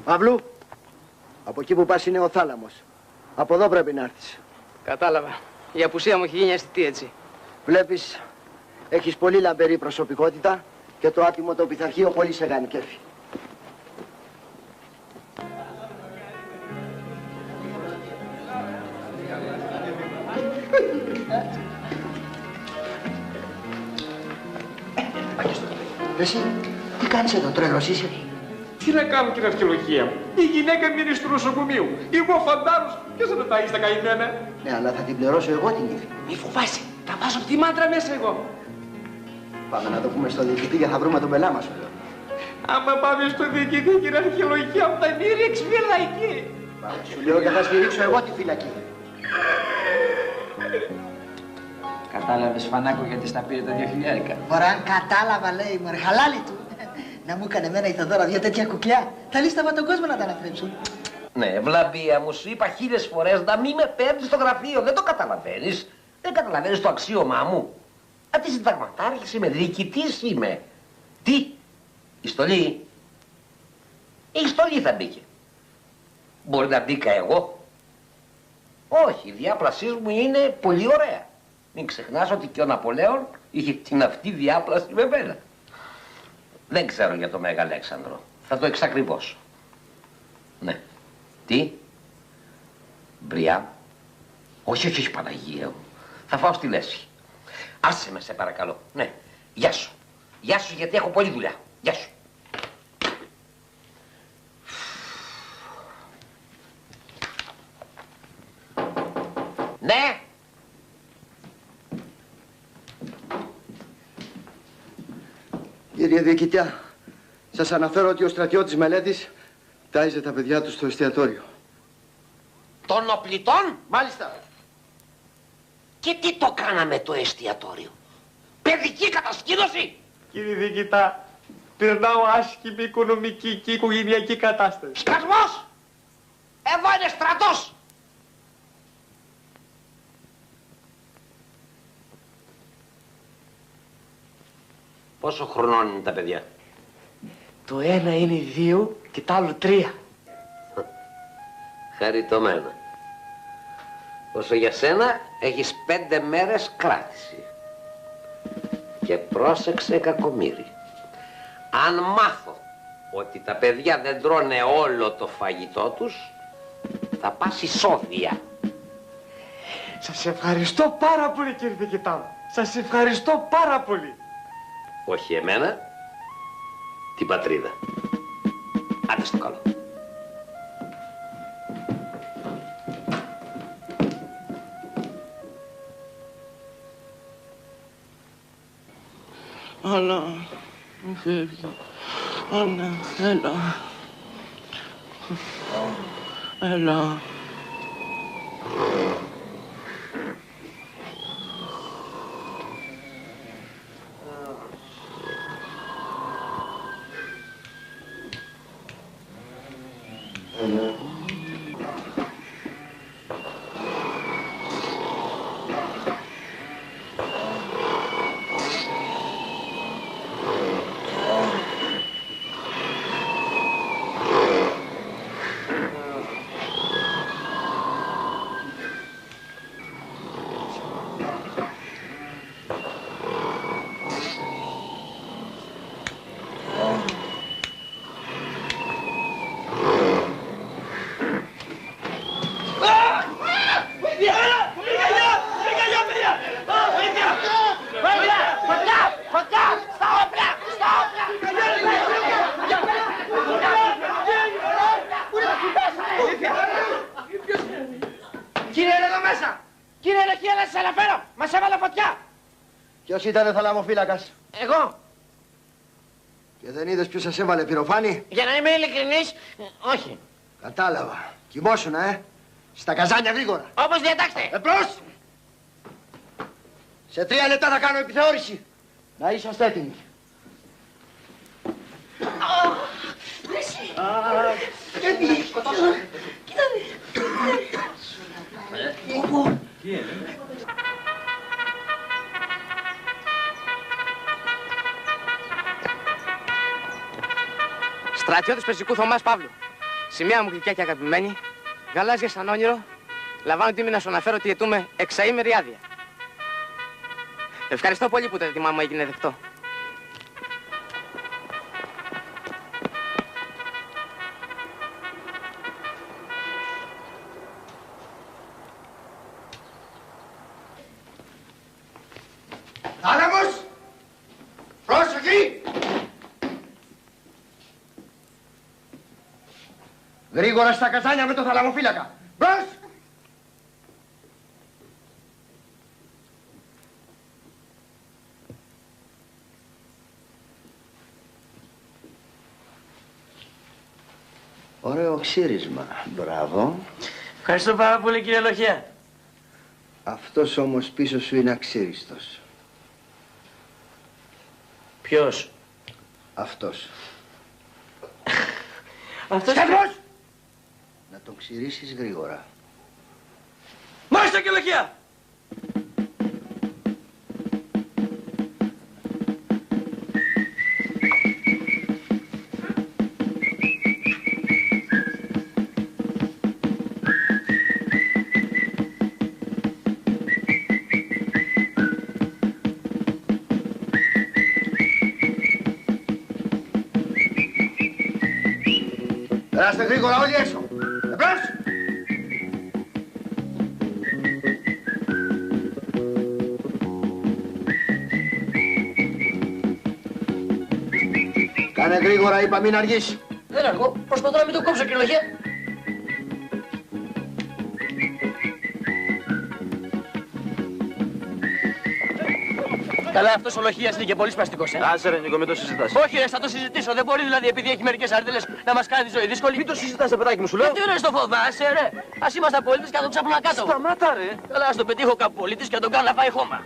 Παύλου, από εκεί που πας είναι ο θάλαμος. Από εδώ πρέπει να έρθεις. Κατάλαβα. Η απουσία μου έχει γίνει αισθητή έτσι. Βλέπεις, έχεις πολύ λαμπερή προσωπικότητα και το άτιμο το πειθαρχείο πολύ σε κάνει κέφι. Εσύ, τι κάνεις εδώ, τρέλος είσαι? Τι να κάνω, κύριε Αρχαιολογία? Η γυναίκα μείνει στο νοσοκομείο. Εγώ φαντάρος. Ποιος θα τα ταΐσει τα καημένα? Ναι, αλλά θα την πληρώσω εγώ την ύφη. Μη φοβάσαι. Τα βάζω τη μάντρα μέσα εγώ. Πάμε να το πούμε στο διοικητή και θα βρούμε τον πελά μας. Άμα πάμε στο διοικητή, κύριε Αρχαιολογία, θα μη ρίξει φυλακή. Σου λέω και θα στηρίξω εγώ τη φυλακή. Κατάλαβες, Φανάκο, γιατί στα πήρε τα 2.000. Ωραία, αν κατάλαβα, λέει, μωρέ, χαλάλι του. Να μου έκανε εμένα η Θοδώρα δύο τέτοια κουκλιά. Θα λύσταμα τον κόσμο να τα αναθρέψουν. Ναι, βλαμπία μου, σου είπα 1000 φορές να μην με παίρνεις στο γραφείο. Δεν το καταλαβαίνεις. Δεν καταλαβαίνεις το αξίωμά μου. Τι συνταγματάρχης είμαι, διοικητής είμαι. Τι, η στολή. Η στολή θα μπήκε. Μπορεί να μπήκα εγώ. Όχι, η διάπλασή μου είναι πολύ ωραία. Μην ξεχνάς ότι και ο Ναπολέον είχε την αυτή διάπλαση με μένα. Δεν ξέρω για το Μέγα Αλέξανδρο. Θα το εξακριβώσω. Ναι. Τι. Μπριά. Όχι, όχι, Παναγία μου. Θα φάω στη Λέσχη. Άσε με, σε παρακαλώ. Ναι. Γεια σου. Γεια σου, γιατί έχω πολλή δουλειά. Γεια σου. Ναι. Κύριε Διοικητά, σας αναφέρω ότι ο στρατιώτης Μελέτης τάιζε τα παιδιά του στο εστιατόριο. Των οπλιτών? Μάλιστα. Και τι το κάναμε το εστιατόριο? Παιδική κατασκήνωση? Κύριε Διοικητά, περνάω άσχημη οικονομική και οικογενειακή κατάσταση. Σκασμός! Εδώ είναι στρατός! Πόσο χρονών είναι τα παιδιά? Το ένα είναι 2 και το άλλο 3. Χαριτωμένα. Όσο για σένα, έχεις 5 μέρες κράτηση. Και πρόσεξε, κακομοίρη. Αν μάθω ότι τα παιδιά δεν τρώνε όλο το φαγητό τους, θα πας εισόδια. Σας ευχαριστώ πάρα πολύ, κύριε Διοικητά μου. Σας ευχαριστώ πάρα πολύ. Όχι εμένα, την πατρίδα. Άντε στο καλό. Αλλά, μου φεύγει. Άννα, έλα. Έλα. Ποιος ήτανε θαλαμοφύλακας? Εγώ. Και δεν είδες ποιος σας έβαλε πυροφάνη? Για να είμαι ειλικρινής, όχι. Κατάλαβα. Κοιμόσουνα, Στα καζάνια γρήγορα. Όπως διατάξτε. Εμπρός! Σε 3 λεπτά θα κάνω επιθεώρηση. Να είσαστε έτοιμοι. Γιατί σκοτώσαμε. Κοίτατε. Τι είναι? Στρατιώτης Περσικού Θωμάς Παύλου. Σημαία μου γλυκιά και αγαπημένη, γαλάζια σαν όνειρο, λαμβάνω τίμη να σου αναφέρω ότι αιτούμε εξαήμερη άδεια. Ευχαριστώ πολύ που το αίτημά μου έγινε δεκτό. Θάλαμος! Πρόσοχη! Γρήγορα στα καζάνια με το θαλαμοφύλακα. Μπρος! Ωραίο ξύρισμα. Μπράβο. Ευχαριστώ πάρα πολύ, κύριε Λοχέα. Αυτός όμως πίσω σου είναι αξίριστος. Ποιος? Αυτός. Αυτός... Στέφρος! Να τον ξυρίσεις γρήγορα. Μάλιστα, κύριε Λοχέα! Περάστε γρήγορα όλοι έξω. Εμπρός! Κάνε γρήγορα, είπα, μην αργήσει. Δεν αργώ. Προσπαθώ να μην το κόψω, κυριολοχία. Καλά, αυτός ο Λοχίας είναι και πολύ σπαστικός, Άσε ρε Νίκο, μην το συζητάς. Όχι ρε, θα το συζητήσω. Δεν μπορεί δηλαδή επειδή έχει μερικές αρτέλες να μας κάνει τη ζωή δύσκολη. Μην το συζητάς, παιδάκι μου, σου λέω. Τι ρε, στο φοβάσαι ρε. Ας είμαστε πολίτες και να τον ξαπλώνα κάτω. Σταμάτα ρε. Καλά, ας τον πετύχω κάπου πολίτης και να τον κάνω να φάει χώμα.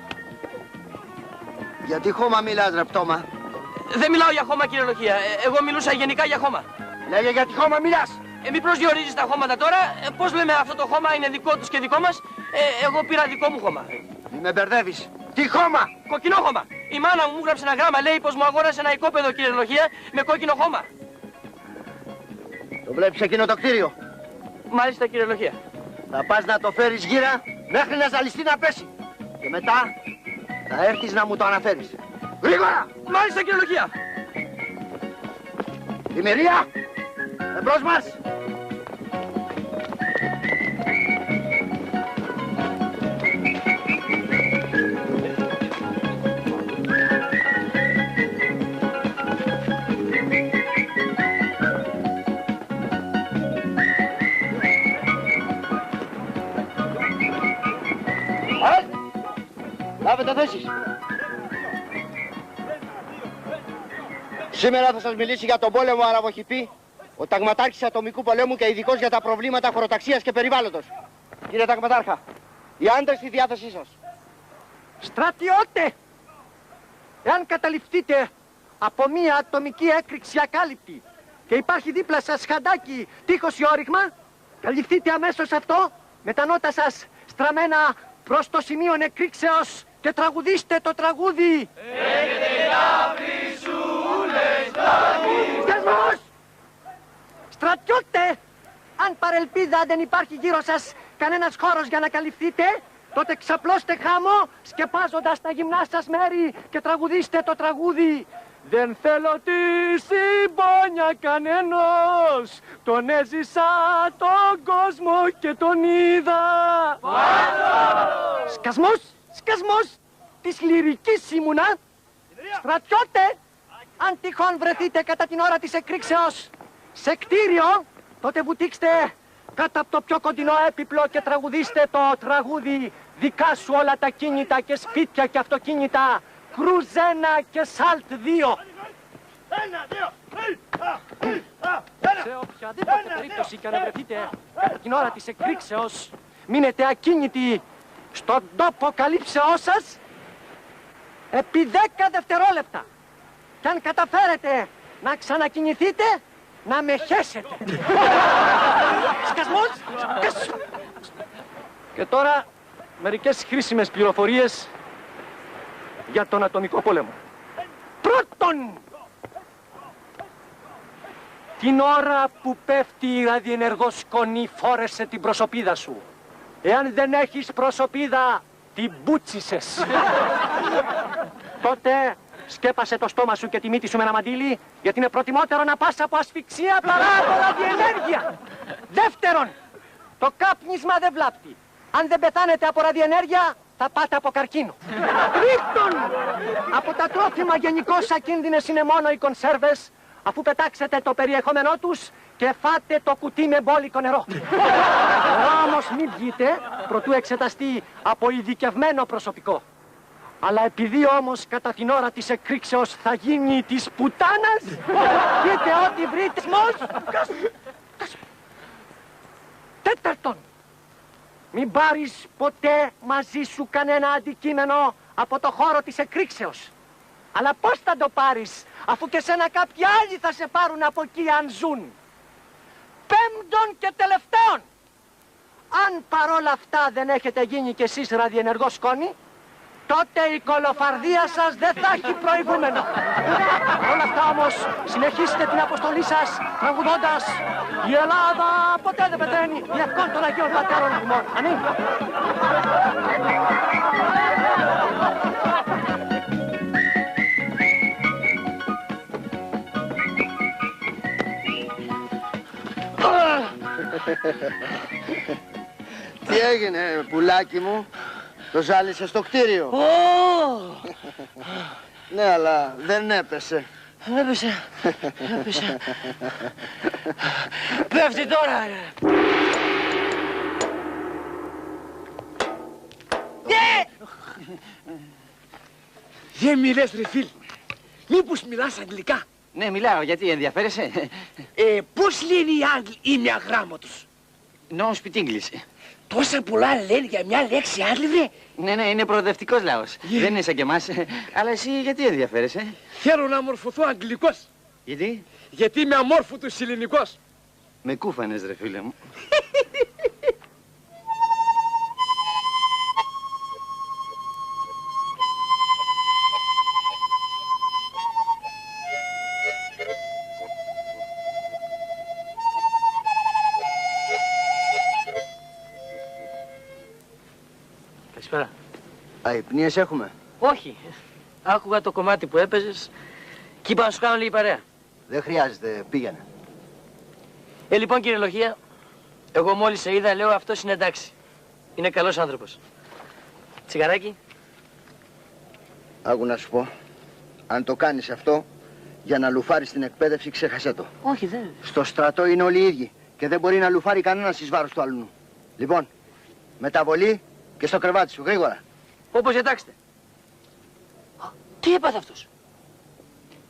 Γιατί χώμα μιλάς, ρε πτώμα? Δεν μιλάω για χώμα, κύριε Λοχία. Εγώ μιλούσα γενικά για χώμα. Λέγε γιατί χώμα μιλάς. Μη προσδιορίζεις τα χώματα τώρα. Πώς λέμε αυτό το χώμα είναι δικό τους και δικό μας. Εγώ πήρα δικό μου χώμα. Μη με μπερδεύεις. Τι χώμα? Κοκκινό χώμα. Η μάνα μου γράψε ένα γράμμα, λέει πως μου αγόρασε ένα οικόπεδο, κύριε Λοχία, με κόκκινο χώμα. Το βλέπεις εκείνο το κτίριο? Μάλιστα, κύριε Λοχία. Θα πας να το φέρεις γύρα μέχρι να ζαλιστεί να πέσει. Και μετά θα έρθεις να μου το αναφέρεις. Γρήγορα! Μάλιστα, κύριε Λοχία. Δημιουργία! Εμπρός μας! Λάβετε θέσεις. Σήμερα θα σας μιλήσει για τον πόλεμο Αραβοχηπή, ο ταγματάρχης ατομικού πολέμου και ειδικός για τα προβλήματα χωροταξίας και περιβάλλοντος. Κύριε Ταγματάρχα, οι άντρες στη διάθεσή σας. Στρατιώτε! Εάν καταληφθείτε από μία ατομική έκρηξη ακάλυπτη και υπάρχει δίπλα σας χαντάκι τείχος ή όριγμα, καλυφθείτε αμέσως αυτό με τα νότα σας στραμμένα προς το σημείο εκρήξεως και τραγουδήστε το τραγούδι. Έχετε τα βρυσούλες Σκασμός! Στρατιώτε! Αν παρελπίδα δεν υπάρχει γύρω σας κανένας χώρος για να καλυφθείτε, τότε ξαπλώστε χάμω σκεπάζοντας τα γυμνά σας μέρη και τραγουδήστε το τραγούδι. Δεν θέλω τη συμπόνια κανένας, τον έζησα τον κόσμο και τον είδα. Σκασμός, σκασμός, της λυρικής ήμουνα. Στρατιώτε, αν τυχόν βρεθείτε κατά την ώρα της εκρήξεως σε κτίριο, τότε βουτήξτε κάτω από το πιο κοντινό έπιπλο και τραγουδήστε το τραγούδι. Δικά σου όλα τα κίνητα και σπίτια και αυτοκίνητα, Κρούζ 1 και Σάλτ 2. Σε οποιαδήποτε περίπτωση και αν βρεθείτε κατά την ώρα της εκρήξεως, μείνετε ακίνητοι στον τόπο καλύψεώς σας επί 10 δευτερόλεπτα. Και αν καταφέρετε να ξανακινηθείτε, να με χέσετε. Σκασμός! Και τώρα μερικές χρήσιμες πληροφορίες για τον ατομικό πόλεμο. Πρώτον, την ώρα που πέφτει η ραδιενεργός σκονή φόρεσε την προσωπίδα σου. Εάν δεν έχεις προσωπίδα, την μπούτσισες. Τότε σκέπασε το στόμα σου και τη μύτη σου με ένα μαντίλι, γιατί είναι προτιμότερο να πας από ασφυξία παρά από ραδιενέργεια. Δεύτερον, το κάπνισμα δεν βλάπτει. Αν δεν πεθάνετε από ραδιενέργεια, θα πάτε από καρκίνο. Τρίτον, από τα τρόφιμα γενικώς ακίνδυνες είναι μόνο οι κονσέρβες, αφού πετάξετε το περιεχόμενό τους και φάτε το κουτί με μπόλικο νερό. Όμως μην βγείτε, προτού εξεταστεί από ειδικευμένο προσωπικό. Αλλά επειδή όμως κατά την ώρα της εκρήξεως θα γίνει της πουτάνας, πείτε ό,τι βρείτε. Τέταρτον, μην πάρεις ποτέ μαζί σου κανένα αντικείμενο από το χώρο της εκρήξεως. Αλλά πώς θα το πάρεις, αφού και σένα κάποιοι άλλοι θα σε πάρουν από εκεί αν ζουν. Πέμπτον και τελευταίον, αν παρόλα αυτά δεν έχετε γίνει κι εσείς ραδιενεργό σκόνη, τότε η κολοφαρδία σας δεν θα έχει προηγούμενο. Όλα αυτά όμως συνεχίστε την αποστολή σας τραγουδώντας «Η Ελλάδα ποτέ δεν πεθαίνει, η ευχών των Αγίων Πατέρων ημών». Αμήν. Τι έγινε, πουλάκι μου? Το ζάλισε στο κτίριο. Ναι, αλλά δεν έπεσε. Έπεσε. Έπεσε. Πέφτει τώρα, ρε. Δεν μιλές ρε φίλ. Μήπως μιλάς αγγλικά? Ναι, μιλάω. Γιατί ενδιαφέρεσαι? Πώς λένε οι Άγγλοι είμαι αγράμματος? No speak English. Τόσα πολλά λένε για μια λέξη Άγγλοι βρε. Ναι, είναι προοδευτικός λαός. Δεν είναι σαν και εμάς. Αλλά εσύ γιατί ενδιαφέρεσαι? Θέλω να μορφωθώ αγγλικός. Γιατί? Γιατί είμαι αμόρφωτος ελληνικός. Με κούφανες ρε φίλε μου. Καλησπέρα. Αϊπνίες έχουμε? Όχι. Άκουγα το κομμάτι που έπαιζες και είπα να σου κάνω λίγη παρέα. Δεν χρειάζεται, πήγαινε. Λοιπόν κύριε Λοχεία, εγώ μόλις σε είδα λέω αυτός είναι εντάξει. Είναι καλός άνθρωπος. Τσιγαράκι. Άκου να σου πω, αν το κάνεις αυτό για να λουφάρεις την εκπαίδευση, ξέχασέ το. Όχι δεν. Στο στρατό είναι όλοι οι ίδιοι και δεν μπορεί να λουφάρει κανένας εις βάρος του άλλου. Λοιπόν, μεταβολή και στο κρεβάτι σου, γρήγορα. Όπως διατάξετε. Τι έπαθε αυτός?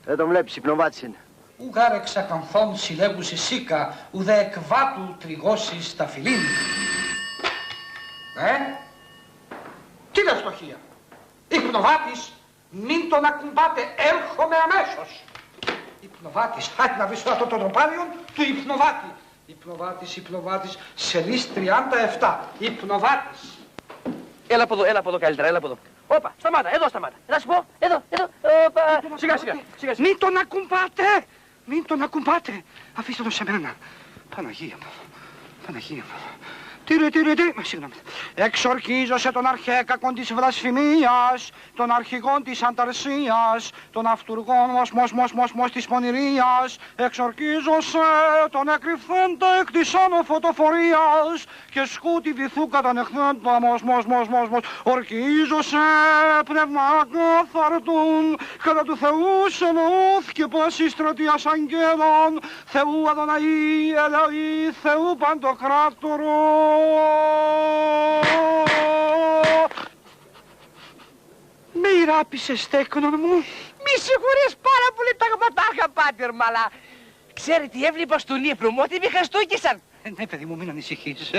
Δεν τον βλέπεις, υπνοβάτης είναι. Ουγάρ εξακαμφών συλλέγουσι σίκα, ουδέ εκβάτου τριγώσει στα φιλήν. Τι λες Λοχεία? Υπνοβάτης, μην τον ακουμπάτε, έρχομαι αμέσως. Υπνοβάτης, άντε να βρεις αυτό το τροπάριον του υπνοβάτη. Υπνοβάτης, σελίς 37. Υπνοβάτης. Έλα από εδώ καλύτερα, έλα από εδώ. Όπα, σταμάτα, εδώ σταμάτα. Να σου πω, εδώ. Όπα. Σιγά. Μην τον ακουμπάτε, μην τον ακουμπάτε. Αφήστε τον σε μένα. Παναγία μου. Συγγνώμη. Εξορκίζω σε τον αρχέκακον της βλασφημίας, τον αρχηγόν της ανταρσίας, τον αυτουργόν μος της πονηρίας. Εξορκίζω σε τον εκρυφθέντα εκ της άνω φωτοφορίας και σκούτη βυθού κατανεχθέντα μος. Ορκίζω σε πνεύμα ακάθαρτον, κατά του Θεού σεβόθ και πάση στρατείας αγγέλων, Θεού Αδωναή, Ελεοή, Θεού Παντοκράτορο. Με ηράπησες, τέκνον μου. Μη συγχωρείς πάρα πολύ τα γαματάρχα, πάτερ, μαλά. Ξέρετε τι έβλεπα στον ύπνο μου, ότι με χαστούκησαν. Ναι, παιδί μου, μην ανησυχείς.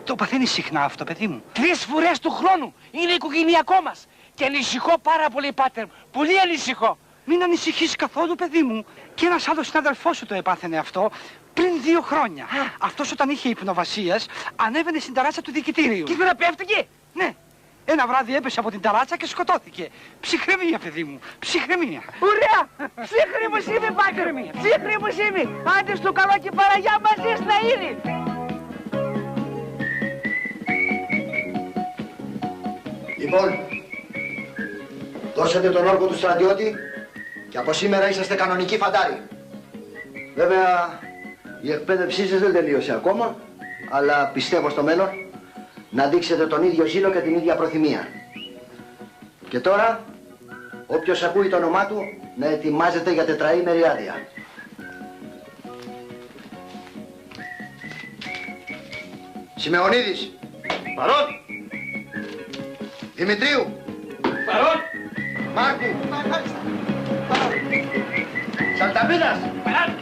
Το παθαίνεις συχνά αυτό, παιδί μου. 3 φορές του χρόνου. Είναι οικογενειακό μας. Και ανησυχώ πάρα πολύ, πάτερ. Πολύ ανησυχώ. Μην ανησυχείς καθόλου, παιδί μου. Και ένας άλλος συναδελφός σου το επάθαινε αυτό πριν 2 χρόνια. Αυτός όταν είχε υπνοβασίες, ανέβαινε στην ταράτσα του δικητήριου. Και θεραπεύτηκε. Ναι. Ένα βράδυ έπεσε από την ταράτσα και σκοτώθηκε. Ψυχραιμία, παιδί μου. Ψυχραιμία. Ωραία. Ψυχραιμοσύνη, πάτερ. Ψυχραιμοσύνη. Άντε στο καλό και παραγιά μαζί να είναι. Λοιπόν, δώσατε τον όρκο του στρατιώτη και από σήμερα είσαστε κανονικοί φαντάροι. Βέβαια, η εκπαίδευσή σας δεν τελείωσε ακόμα, αλλά πιστεύω στο μέλλον να δείξετε τον ίδιο ζήλο και την ίδια προθυμία. Και τώρα, όποιος ακούει το όνομά του, να ετοιμάζεται για τετραήμερη άδεια. Σιμεωνίδης. Παρόν. Δημητρίου. Παρόν. Μάρκου. Σαλταπίδας. Παρόν.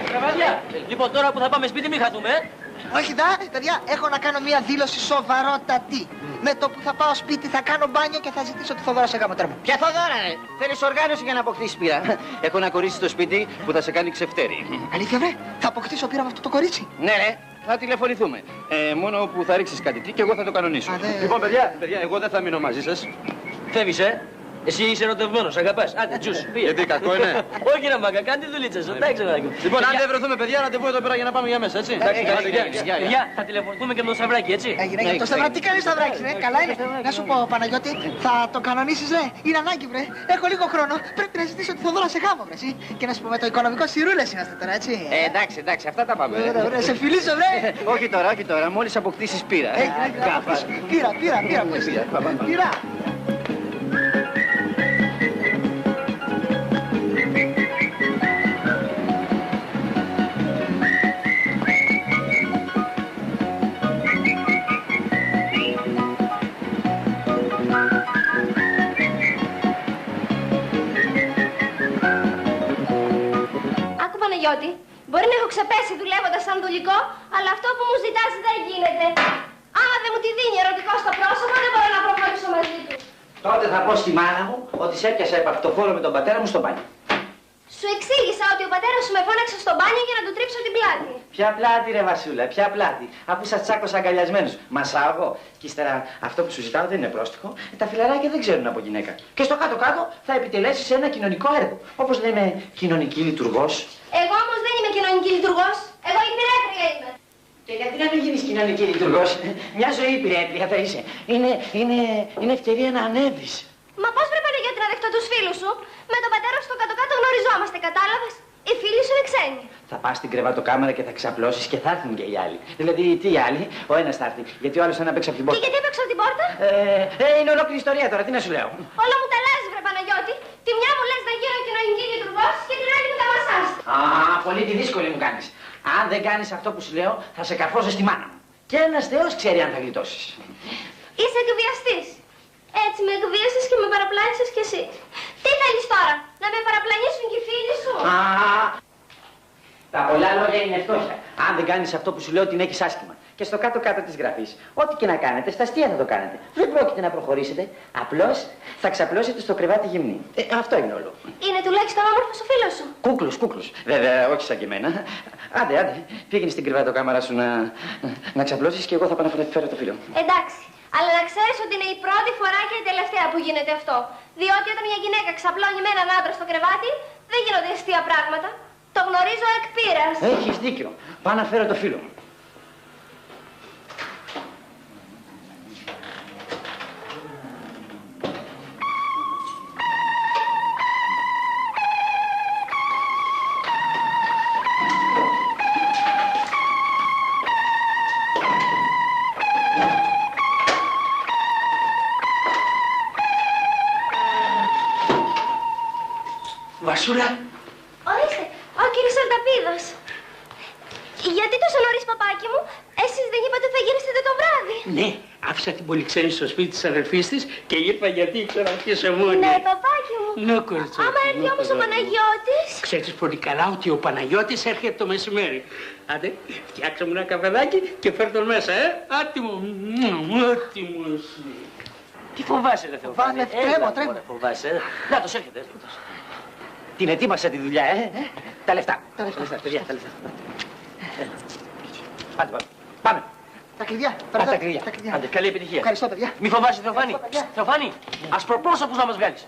Κρεβάτια. Λοιπόν, τώρα που θα πάμε σπίτι, μην χαθούμε, Όχι παιδιά, έχω να κάνω μια δήλωση σοβαρότατη. Με το που θα πάω σπίτι θα κάνω μπάνιο και θα ζητήσω τη Θοδώρα σε γάμο τέρμα. Ποια Θοδώρα, ρε! Θέλεις οργάνωση για να αποκτήσεις πείρα. Έχω ένα κορίτσι στο σπίτι που θα σε κάνει ξεφτέρι. Αλήθεια, βρε, θα αποκτήσω πείρα με αυτό το κορίτσι. Ναι, ρε, θα τηλεφωνηθούμε. Μόνο που θα ρίξεις κάτι τι και εγώ θα το κανονίσω. Α, Λοιπόν, παιδιά, εγώ δεν θα μείνω μαζί σας. Φεύγεις, Εσύ είσαι ερωτευμένος, αγαπάς. Άντε, τζους, πήγε. Γιατί κακό είναι. Όχι ρε μάγκα, κάντε τη δουλίτσα σου. Εντάξει, μάγκα. Λοιπόν, αν δεν βρεθούμε παιδιά, ραντεβού εδώ πέρα για να πάμε για μέσα, έτσι. Παιδιά, θα τηλεφωνηθούμε και με το Σταυράκι, έτσι. Έγινε το Σταυράκι, τι κάνει Σταυράκι, ρε. Καλά είναι. Να σου πω, Παναγιώτη, θα το κανονίσεις, ρε. Είναι ανάγκη, βρε. Έχω λίγο χρόνο. Πρέπει να ζητήσω τη Θοδόρα σε γάμο, βρε. Και να σου πω με το οικονομικό σιρούλες είμαστε τώρα, έτσι. Εντάξει, αυτά τα πάμε. Ωραία, σε φιλήσω, βρε. Όχι τώρα, μόλις αποκτήσεις πείρα. Πήρα, πού είσαι. Πήρα. Μπορεί να έχω ξεπέσει δουλεύοντας σαν δουλικό, αλλά αυτό που μου ζητάς δεν γίνεται. Άμα δεν μου τη δίνει ερωτικό στο πρόσωπο, δεν μπορώ να προχωρήσω μαζί του. Τότε θα πω στη μάνα μου ότι σε έπιασα επαυτοφόρο με τον πατέρα μου στο μπάνιο. Σου εξήγησα ότι ο πατέρας σου με φώναξε στο μπάνιο για να του τρίψω την πλάτη. Ποια πλάτη, ρε Βασούλα, ποια πλάτη. Αφού σας τσάκωσα αγκαλιασμένους. Μασάω εγώ. Και ύστερα αυτό που σου ζητάω δεν είναι πρόστιχο. Τα φιλαράκια δεν ξέρουν από γυναίκα. Και στο κάτω-κάτω θα επιτελέσεις ένα κοινωνικό έργο. Όπως λέμε, κοινωνική λειτουργός. Εγώ όμως δεν είμαι κοινωνική λειτουργός. Εγώ υπηρέτρια είμαι. Και γιατί να μην γίνεις κοινωνική λειτουργός. Μια ζωή υπηρέτρια θα είσαι. Είναι ευκαιρία να ανέβεις. Μα πώς πρέπει Παναγιώτη να δεχτώ τους φίλους σου? Με τον πατέρα σου στο κάτω-κάτω γνωριζόμαστε, κατάλαβες? Οι φίλοι σου είναι ξένοι. Θα πας στην κρεβατοκάμαρα και θα ξαπλώσεις και θα έρθουν και οι άλλοι. Δηλαδή, τι οι άλλοι, ο ένας θα έρθει, γιατί ο άλλος θα παίξει από την πόρτα. Και γιατί έπαιξε από την πόρτα? Είναι ολόκληρη ιστορία τώρα, τι να σου λέω. Όλο μου τα αλλάζει, βρε Παναγιώτη. Τη μια μου λες να γίνω κοινωνική λειτουργός και την άλλη μου τα μασάς. Πολύ τη δύσκολη μου κάνεις. Αν δεν κάνεις αυτό που σου λέω, θα σε καρφώσω στη μάνα μου. Και ένας Θεός ξέρει αν θα γλιτώσεις. Είσαι εκβιαστής. Έτσι με εκβίασες και με παραπλάνησες κι εσύ. Τι θέλεις τώρα, να με παραπλανήσουν και οι φίλοι σου? Τα πολλά λόγια είναι φτώχεια. Αν δεν κάνεις αυτό που σου λέω, την έχεις άσχημα. Και στο κάτω-κάτω της γραφής, ό,τι και να κάνετε, στα αστεία θα το κάνετε. Δεν πρόκειται να προχωρήσετε. Απλώς θα ξαπλώσετε στο κρεβάτι γυμνή. Αυτό είναι όλο. Είναι τουλάχιστον όμορφος ο φίλος σου. Κούκλος. Βέβαια, όχι σαν και εμένα. Άντε, πήγαινε στην κρεβατοκάμαρα σου να ξαπλώσεις και εγώ θα πάω να φέρω το φίλο. Εντάξει. Αλλά να ξέρεις ότι είναι η πρώτη φορά και η τελευταία που γίνεται αυτό. Διότι όταν μια γυναίκα ξαπλώνει με έναν άντρα στο κρεβάτι, δεν γίνονται αστεία πράγματα. Το γνωρίζω εκ πείρας. Έχεις δίκιο. Πάω να φέρω το φίλο μου. Βασούλα. Ορίστε, ο κύριος Αλταπίδος. Γιατί τόσο νωρίς, παπάκι μου, εσείς δεν είπατε ότι θα γυρίσετε το βράδυ? Ναι, άφησα την πολυξένη στο σπίτι της αδερφής της και ήρθα γιατί ήξερα ότι είσαι μόνη. Ναι, παπάκι μου. Ναι, κοριτσάκι. Άμα έρθει όμως ο Παναγιώτης. Ξέρεις πολύ καλά ότι ο Παναγιώτης έρχεται το μεσημέρι. Άντε, φτιάξε μου ένα καφεδάκι και φέρ' τον μέσα, Άτιμο. Άτιμο εσύ. Τι φοβάσαι, ρε Θεοφάνη? Τρέμω. Φοβάσαι. Να το έρχεται. Την ετοίμασα τη δουλειά, Τα λεφτά. Παιδιά, τα λεφτά. Πάμε. Τα κλειδιά. Τα κλειδιά. Άντε, καλή επιτυχία. Ευχαριστώ, παιδιά. Μη φοβάσαι, Θεοφάνη. Θεοφάνη, ασπροπρόσωπους να μας βγάλεις.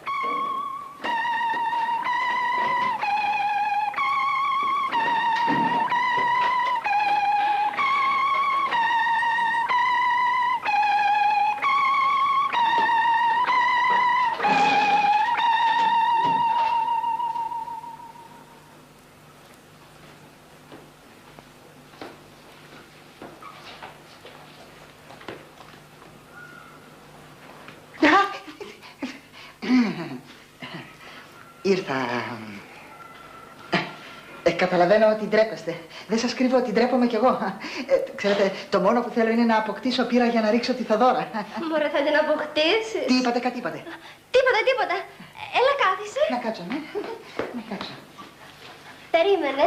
Ήρθα. Καταλαβαίνω ότι ντρέπεστε. Δεν σας κρύβω ότι ντρέπομαι κι εγώ. Ξέρετε, το μόνο που θέλω είναι να αποκτήσω πείρα για να ρίξω τη Θοδόρα. Μωρέ, θα την αποκτήσεις. Τι είπατε, κάτι είπατε? Τίποτα. Έλα, κάθισε. Να κάτσω, ναι. Να κάτσω. Περίμενε.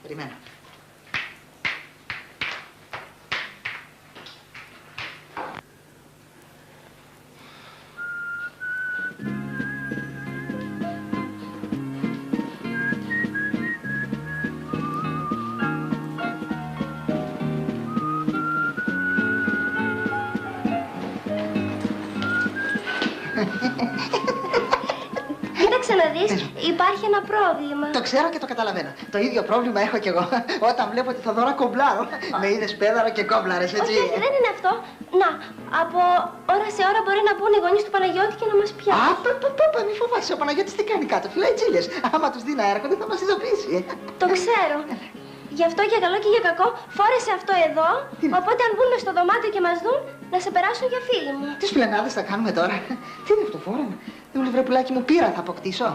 Περιμένω. δεις, υπάρχει ένα πρόβλημα. Το ξέρω και το καταλαβαίνω. Το ίδιο πρόβλημα έχω κι εγώ. Όταν βλέπω τη Θοδωρά κομπλάρω. Με είδες πέδαρο και κόμπλαρες, έτσι. Όχι, δεν είναι αυτό. Να, από ώρα σε ώρα μπορεί να μπουν οι γονείς του Παναγιώτη και να μας πιάσουν. Μη φοβάσαι, ο Παναγιώτης τι κάνει κάτω. Φυλάει τσίλες. Άμα τους δει να έρχονται θα μας ειδοποιήσει. Το ξέρω. Γι' αυτό για καλό και για κακό φόρεσε αυτό εδώ. Οπότε αν μπουν στο δωμάτιο και μας δουν, να σε περάσουν για φίλοι μου. Τι σπλενάδες θα κάνουμε τώρα. Τι είναι αυτό, φόρεμα. Δεν μου βρε πουλάκι μου, πήρα θα αποκτήσω.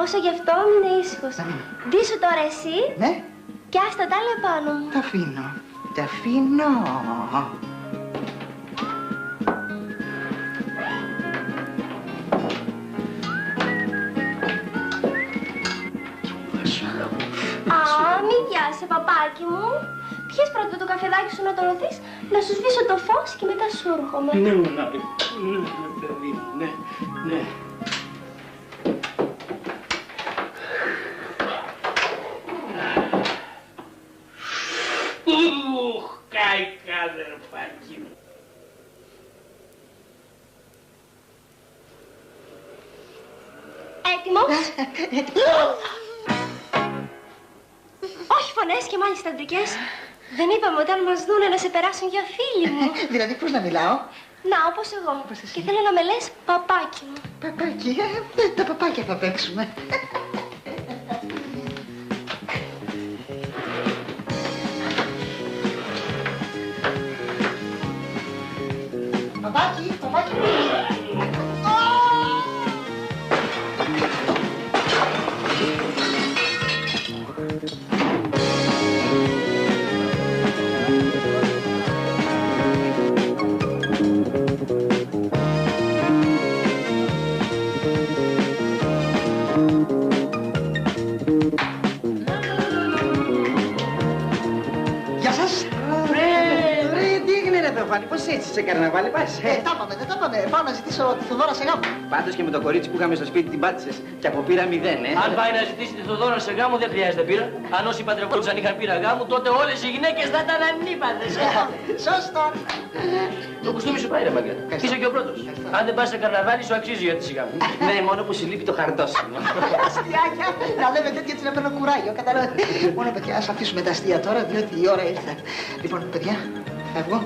Όσο γι' αυτό μείνε ήσυχος. Ντύσου τώρα εσύ. Ναι. Και άστα τα άλλα επάνω μου. Τα αφήνω. Τα αφήνω. Μην πιάσε, παπάκι μου. Πιες πρώτα το καφεδάκι σου να το ρωθείς, να σου σβήσω το φως και μετά σου έρχομαι. Ναι, μουνάρι. Ναι, παιδί, ναι, ναι. Κάικα, αδερφάκι μου. Έτοιμος? Όχι φωνές και μάλιστα αντρικές. Δεν είπαμε ότι αν μας δούνε να σε περάσουν για φίλοι μου. Δηλαδή πώς να μιλάω? Να, όπως εγώ. Και θέλω να με λες παπάκι μου. Παπάκι, τα παπάκια θα παίξουμε. Παπάκι, παπάκι μου. Πώς έτσι σε καρναβάλι πας? Τα πάμε, δεν τα πάμε. Πάω να ζητήσω τη Θοδώρα σε γάμο. Πάντως και με το κορίτσι που είχαμε στο σπίτι την πάτησες. Και από πείρα 0, Αν πάει να ζητήσει τη Θοδώρα σε γάμο δεν χρειάζεται πείρα. Αν όσοι παντρευόντουσαν είχαν πείρα γάμου, τότε όλες οι γυναίκες θα ήταν ανήπαντες. Σωστό. Το κουστούμι σου πάει ρε μαγκα. Είσαι και ο πρώτος. Αν δεν πας σε καρναβάλι σου αξίζει για τη σιγά μου. Ναι, μόνο που σου λείπει το χαρτόσημο. Αστιάκια, να λέμε τέτοια έτσι να παίρνω κουράγιο, καταλαβαίνετε. Μόνο παιδιά, ας αφήσουμε τα αστεία τώρα, διότι η ώρα ήρθε. Λοιπόν, παιδιά, φεύγω.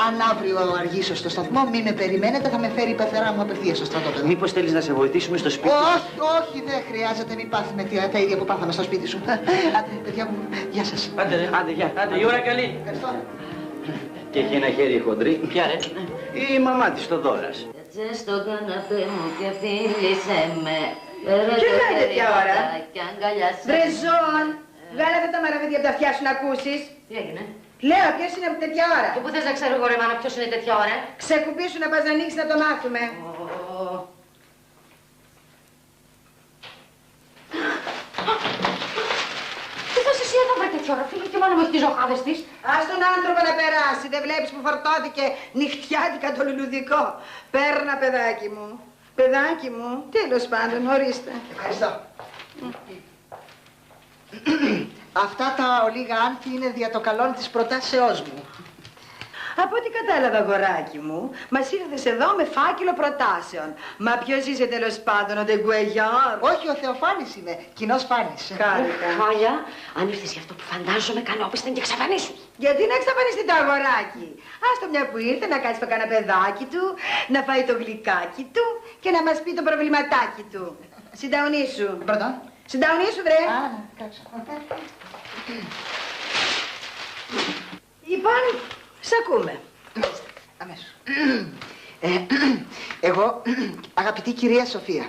Αν αύριο αργήσω στο σταθμό, μην με περιμένετε, θα με φέρει η πεθερά μου απευθείας στο στρατόπεδο. Μήπως θέλεις να σε βοηθήσουμε στο σπίτι? Όχι, όχι, δεν χρειάζεται, μην πάθουμε τα ίδια που πάθαμε στο σπίτι σου. Άντε, παιδιά μου, γεια σας. Άντε, γεια. Άντε, η ώρα καλή. Ευχαριστώ. Και έχει ένα χέρι χοντρή. Ποια ρε? Η μαμά της Θοδώρας. Κάτσε στον καναπέ μου και φίλησε με. Ποιο είναι τέτοια ώρα? Βρεζόν, βγάλε αυτά τα μαραβίδια από τα αυτιά σου να ακούσεις. Τι έγινε? Λέω, ποιος είναι από τέτοια ώρα? Και πού θες να ξέρω εγώ ρε μάνα ποιος είναι τέτοια ώρα? Ξεκουμπήσου να πας να ανοίξεις να το μάθουμε. Τι θες εσύ εδώ βρε τέτοια ώρα, φίλε και μόνο με τις ζωχάδες της. Ας τον άνθρωπο να περάσει, δεν βλέπεις που φορτώθηκε νυχτιάτικα το λουλουδικό. Παίρνα παιδάκι μου. Παιδάκι μου, τέλος πάντων, ορίστε. Ευχαριστώ. Αυτά τα ολίγα άνθη είναι δια το καλόν της προτάσεώς μου. Από ό,τι κατάλαβα, αγοράκι μου, μας ήρθες εδώ με φάκελο προτάσεων. Μα ποιος είσαι τέλος πάντων, ο Ντεγκουεγιάρ? Όχι, ο Θεοφάνης είμαι, κοινός Φάνης. Χάρηκα. Χάλια, αν ήρθες για αυτό που φαντάζομαι, κανόπιστα και εξαφανίσου. Γιατί να εξαφανιστεί το αγοράκι? Άστο μια που ήρθε να κάτσει το καναπεδάκι του, να φάει το γλυκάκι του και να μας πει το προβληματάκι του. Συνταουνίσου. Πρώτα. Συνταουνίσου, βρε. Κάτσε. Λοιπόν, σ' ακούμε. Αμέσως. Εγώ, αγαπητή κυρία Σοφία.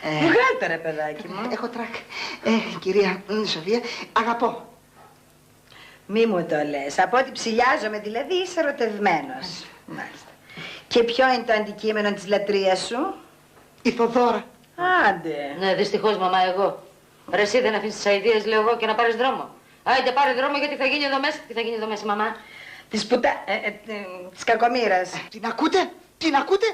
Βγάλτε ρε παιδάκι μου. Έχω τρακ. Κυρία Σοφία, αγαπώ. Μη μου το λες. Από ό,τι ψηλιάζομαι δηλαδή είσαι ερωτευμένος. Μάλιστα. Και ποιο είναι το αντικείμενο της λατρείας σου? Η Θοδώρα. Άντε. Ναι, δυστυχώς μαμά εγώ. Ρε εσύ δεν αφήνεις τις αηδίες λέω εγώ και να πάρεις δρόμο. Άιντε πάρε δρόμο γιατί θα γίνει εδώ μέσα. Τι θα γίνει εδώ μέσα μαμά? Της της κακομοίρας. Την ακούτε? Την ακούτε?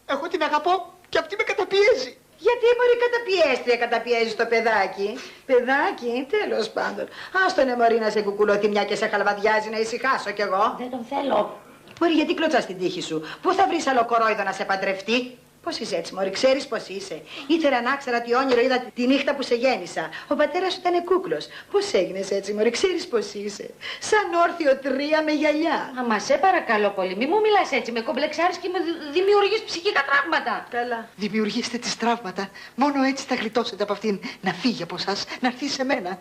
Εγώ την αγαπώ και αυτή με καταπιέζει. Γιατί μπορεί καταπιέστρια καταπιέζει το παιδάκι? Παιδάκι, τέλος πάντων. Άστο ναι μωρή να σε κουκουλωθεί μια και σε χαλβαδιάζει να ησυχάσω κι εγώ. Δεν τον θέλω. Μωρή, γιατί κλωτσάς την τύχη σου? Πού θα βρεις άλλο κορόιδο να σε παντρευτεί? Πώς είσαι έτσι, μωρή, ξέρεις πώς είσαι. Ήθελα να ξέρω τι όνειρο είδα τη νύχτα που σε γέννησα. Ο πατέρας σου ήταν κούκλος. Πώς έγινες έτσι, μωρή, ξέρεις πώς είσαι. Σαν όρθιο τρία με γυαλιά. Μα σε παρακαλώ πολύ, μη μου μιλάς έτσι. Με κομπλεξάρεις και μου δημιουργείς ψυχικά τραύματα. Καλά. Δημιουργήστε τις τραύματα. Μόνο έτσι θα γλιτώσετε από αυτήν. Να φύγει από εσάς, να έρθει σε μένα.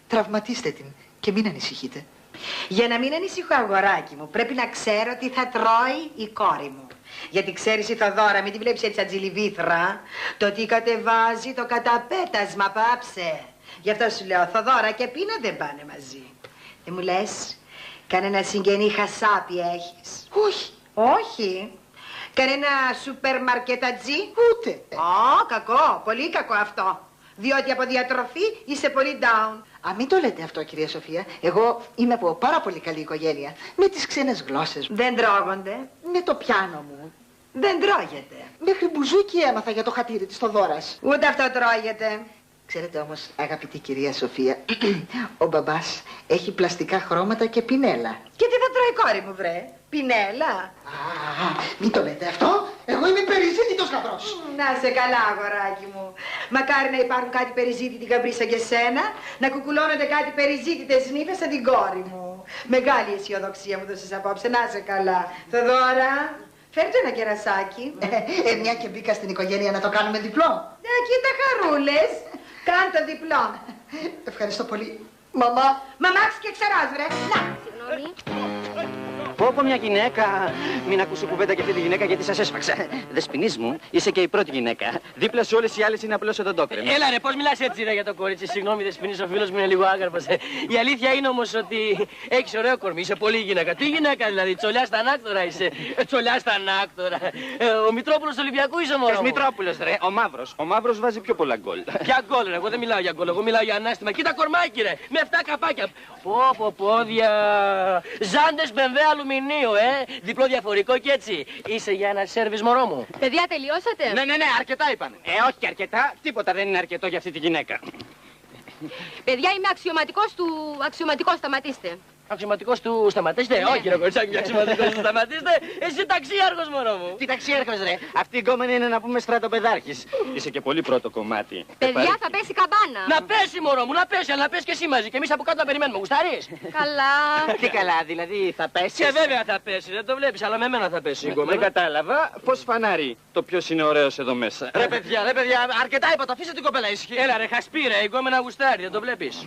Τραυματίστε την και μην ανησυχείτε. Για να μην ανησυχώ, αγοράκι μου, πρέπει να ξέρω τι θα τρώει η κόρη μου. Γιατί ξέρεις η Θοδώρα, μην τη βλέπεις έτσι ατζιλιβήθρα, το τι κατεβάζει το καταπέτασμα, πάψε. Γι' αυτό σου λέω, Θοδώρα και πείνα δεν πάνε μαζί. Δεν μου λες, κανένα συγγενή χασάπι έχεις? Όχι. Όχι. Κανένα σούπερ μαρκετατζή? Ούτε. Κακό, πολύ κακό αυτό. Διότι από διατροφή είσαι πολύ down. Α, μην το λέτε αυτό, κυρία Σοφία. Εγώ είμαι από πάρα πολύ καλή οικογένεια. Με τις ξένες γλώσσες μου. Δεν τρώγονται. Με το πιάνο μου. Δεν τρώγεται. Μέχρι μπουζούκι έμαθα για το χατήρι της Θοδώρας. Ούτε αυτό τρώγεται. Ξέρετε όμως, αγαπητή κυρία Σοφία, ο μπαμπάς έχει πλαστικά χρώματα και πινέλα. Και τι θα τρώει η κόρη μου, βρε? Πινέλα. Μην το λέτε αυτό. Εγώ είμαι περιζήτητος γαμπρός. Να σε καλά, αγοράκι μου. Μακάρι να υπάρχουν κάτι περιζήτητοι γαμπροί σαν και σένα, να κουκουλώνονται κάτι περιζήτητες νύφες σαν την κόρη μου. Μεγάλη αισιοδοξία μου δώσες απόψε. Να σε καλά. Θοδώρα, φέρτε ένα κερασάκι. Μια και μπήκα στην οικογένεια να το κάνουμε διπλό. Κοίτα χαρούλες. Κάν το διπλό. Ευχαριστώ πολύ. Μαμά. Μαμάξ και ξεράς, βρε. Να. Συγγνώμη. Πω μια γυναίκα. Μην ακούσει κουβέντα και αυτή τη γυναίκα γιατί σας έσφαξα. Δεσποινής μου, είσαι και η πρώτη γυναίκα. Δίπλα σε όλες οι άλλες είναι απλώς οδοντόκρεμο. Έλα ρε, πώς μιλάς έτσι ρε για το κορίτσι? Συγγνώμη Δεσποινής, ο φίλος μου είναι λίγο άγαρπος. Η αλήθεια είναι όμως ότι έχεις ωραίο κορμί, είσαι πολύ γυναίκα. Τι γυναίκα δηλαδή, τσολιά στα ανάκτορα είσαι. Τσολιά στα ανάκτορα. Ο Μητρόπουλος του Ολυμπιακού είσαι μωρό. Μητρόπουλος ρε, ο Μαύρος βάζει πιο πολλά γκολ. Ποια γκολ ρε, εγώ δεν μιλάω για γκολ, εγώ μιλάω για ανάστημα. Κοίτα κορμάκι ρε, με 7 καπάκια. Πω πόδια. Ζάντες μπεμβέ αλουμινίου, διπλό διαφορικό και έτσι. Είσαι για ένα σέρβις μωρό μου. Παιδιά, τελειώσατε? Ναι, αρκετά είπανε. Όχι αρκετά, τίποτα δεν είναι αρκετό για αυτή τη γυναίκα. Παιδιά, είμαι αξιωματικός του... Αξιωματικός, σταματήστε. Αξιωματικός του σταματήστε? Όχι ρε κοριτσάκι, αξιωματικός του σταματήστε. Εσύ ταξίαρχος μωρό μου. Τι ταξίαρχος ρε, αυτή η γκόμενη είναι να πούμε στρατοπεδάρχης. Είσαι και πολύ πρώτο κομμάτι. Παιδιά, θα πέσει καμπάνα. Να πέσει μωρό μου, να πέσει, αλλά να πέσει και εσύ μαζί. Και εμείς από κάτω να περιμένουμε, γουστάρεις? Καλά. Τι καλά, δηλαδή θα πέσει. Και βέβαια θα πέσει, δεν το βλέπεις, αλλά με μένα θα πέσει η γκόμενα. Δεν κατάλαβα πώς φανάρει το ποιος είναι ωραίος εδώ μέσα. Ρε παιδιά, αρκετά είπα, το αφήστε την κοπέλα ήσυχη. Έλα ρε, χασπίρε, η γκόμενα γουστάρει, δεν το βλέπεις?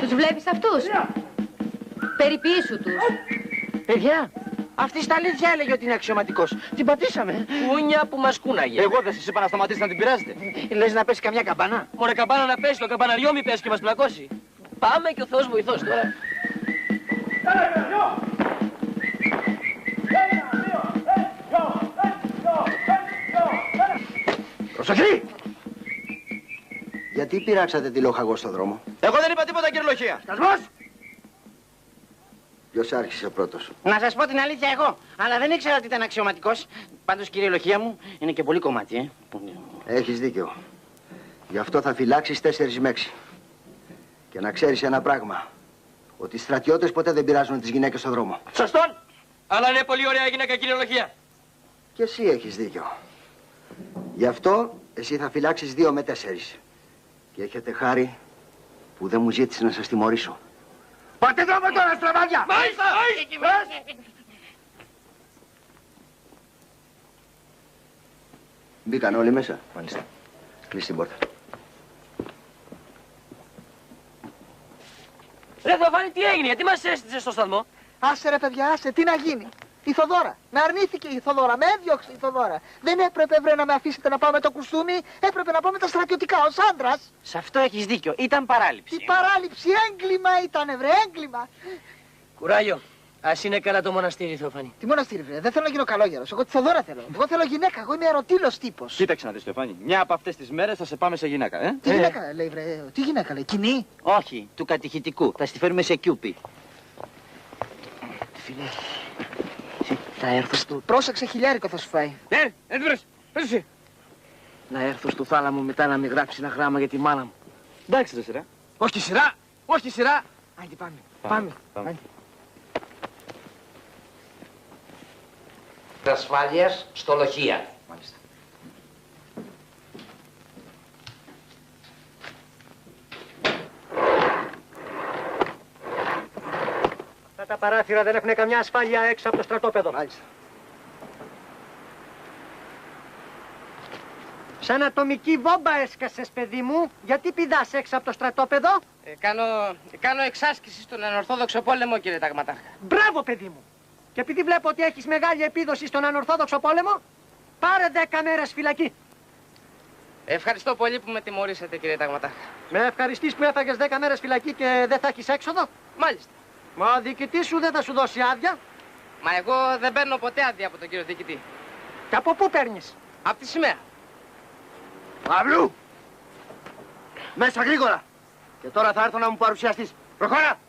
Τους βλέπεις αυτούς? Περιποιήσου τους. Παιδιά, αυτή στα αλήθεια έλεγε ότι είναι αξιωματικός. Την πατήσαμε. Κούνια που μας κούναγε. Εγώ δεν σας είπα να σταματήσει να την πειράζετε. Λες να πέσει καμιά καμπάνα? Μωρέ καμπάνα να πέσει, το καμπαναριό μη πέσει και μας πλακώσει. Πάμε και ο Θεός βοηθός τώρα. Προσοχή! Γιατί πειράξατε τη λοχαγό στον δρόμο? Εγώ δεν είπα τίποτα, κύριε Λοχεία. Σκασμός! Ποιος άρχισε πρώτος? Να σας πω την αλήθεια εγώ, αλλά δεν ήξερα ότι ήταν αξιωματικός. Πάντως, κύριε Λοχεία μου, είναι και πολύ κομμάτι, Έχεις δίκιο. Γι' αυτό θα φυλάξεις 4 με 6. Και να ξέρεις ένα πράγμα. Ότι οι στρατιώτες ποτέ δεν πειράζουν τις γυναίκες στον δρόμο. Σωστόν! Αλλά είναι πολύ ωραία γυναίκα, κύριε Λοχεία. Και εσύ έχεις δίκιο. Γι' αυτό εσύ θα φυλάξεις 2 με 4. Και έχετε χάρη που δεν μου ζήτησε να σας τιμωρήσω. Πάτε δρόμο τώρα, στραβάδια! Μάλιστα! Μπήκαν όλοι μέσα. Μάλιστα. Κλείς την πόρτα. Ρε Θεοφάνη, τι έγινε, γιατί μας έστησε στο σταθμό? Άσε ρε παιδιά, άσε, τι να γίνει. Η Θοδώρα. Με αρνήθηκε η Θοδώρα, με έδιωξε η Θοδώρα. Δεν έπρεπε βρε να με αφήσετε να πάω με το κουστούμι, έπρεπε να πάω με τα στρατιωτικά ως άντρας. Σε αυτό έχεις δίκιο, ήταν παράληψη. Τι παράληψη, έγκλημα ήτανε βρε, έγκλημα. Κουράγιο. Ας είναι καλά το μοναστήρι, Θεοφάνη. Τι μοναστήρι, βρε. Δεν θέλω να γίνω καλόγερος. Εγώ τη Θοδώρα θέλω. Εγώ θέλω γυναίκα. Εγώ είμαι ερωτήλος τύπος. Κοίταξε να δεις, Θεοφάνη. Μια από αυτές τις μέρες θα σε πάμε σε γυναίκα, Τι γυναίκα λέει, βρε. Τι γυναίκα λέει, κοινή. Όχι, του κατηχητικού. Θα στη φέρουμε σε κιούπι. Φίλε, θα έρθω στο... Πρόσεξε, χιλιάρικο θα σου φάει. Ναι, έντρες, πες Να έρθω στο θάλαμο μετά να μην γράψει ένα γράμμα για τη μάνα μου. Εντάξει, ρε σειρά. Όχι σειρά, όχι σειρά. Άντε πάμε. Άντε. Ασφάλειας στο λοχεία. Μάλιστα. Αυτά τα παράθυρα δεν έχουν καμιά ασφάλεια έξω από το στρατόπεδο. Μάλιστα. Σαν ατομική βόμβα έσκασες, παιδί μου. Γιατί πηδάς έξω από το στρατόπεδο? Κάνω εξάσκηση στον ανορθόδοξο πόλεμο, κύριε Ταγματάρχα. Μπράβο, παιδί μου. Και επειδή βλέπω ότι έχεις μεγάλη επίδοση στον ανορθόδοξο πόλεμο, πάρε 10 μέρες φυλακή. Ευχαριστώ πολύ που με τιμωρήσατε, κύριε Ταγματάρχα. Με ευχαριστείς που έφαγες 10 μέρες φυλακή και δεν θα έχεις έξοδο? Μάλιστα. Μα ο διοικητής σου δεν θα σου δώσει άδεια. Μα εγώ δεν παίρνω ποτέ άδεια από τον κύριο διοικητή. Και από πού παίρνεις? Από τη σημαία. Παύλου! Μέσα γρήγορα! Και τώρα θα έρθω να μου παρουσιαστείς. Προχώρα!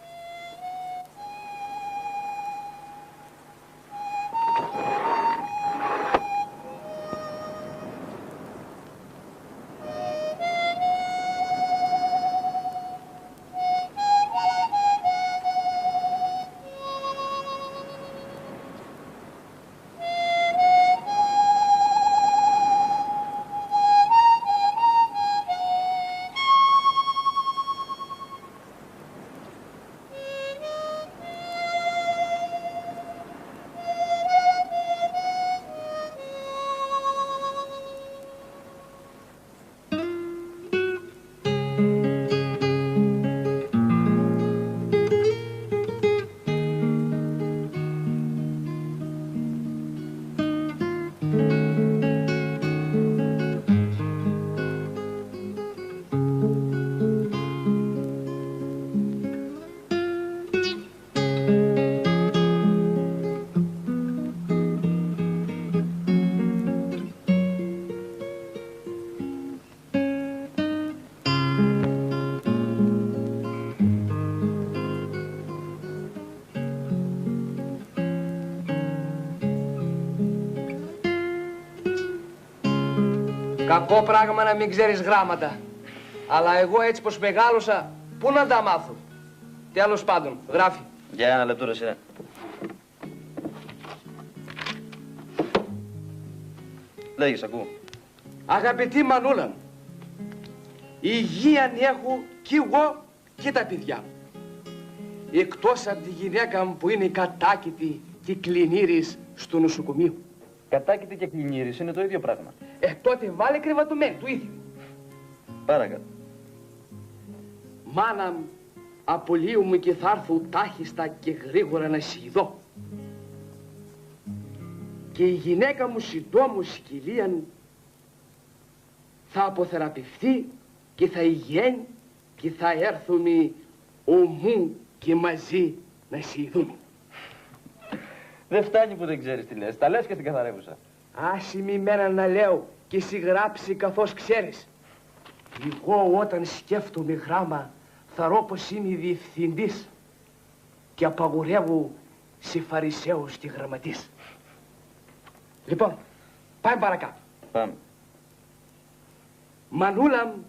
Κακό πράγμα να μην ξέρεις γράμματα. Αλλά εγώ έτσι πως μεγάλωσα, πού να τα μάθω. Τέλος πάντων, γράφει. Για ένα λεπτό, ρε σειρά. Λέγεις, ακούω. Αγαπητή Μανούλα μου, υγείαν έχω κι εγώ και τα παιδιά μου. Εκτός από τη γυναίκα μου που είναι κατάκητη και κλινήρης στο νοσοκομείο. Κατάκητη και κλινήρης είναι το ίδιο πράγμα. Τότε βάλε κρεβατωμένη, του ίδιου. Παρακάτω. Μάνα μου, απολύου μου και θα έρθω τάχιστα και γρήγορα να σε ειδώ. Και η γυναίκα μου συντόμως σκυλίαν θα αποθεραπευτεί και θα υγιένει και θα έρθουμε ομού και μαζί να σε ειδούμε. Δεν φτάνει που δεν ξέρεις τι λες. Τα λες και στην καθαρεύουσα. Άσε μη μένα να λέω και εσύ γράψει καθώς ξέρεις. Εγώ όταν σκέφτομαι γράμμα θα ρω πως είμαι διευθυντής και απαγορεύω σε φαρισαίους και γραμματείς. Λοιπόν, πάμε παρακάτω. Πάμε. Μανούλα μου,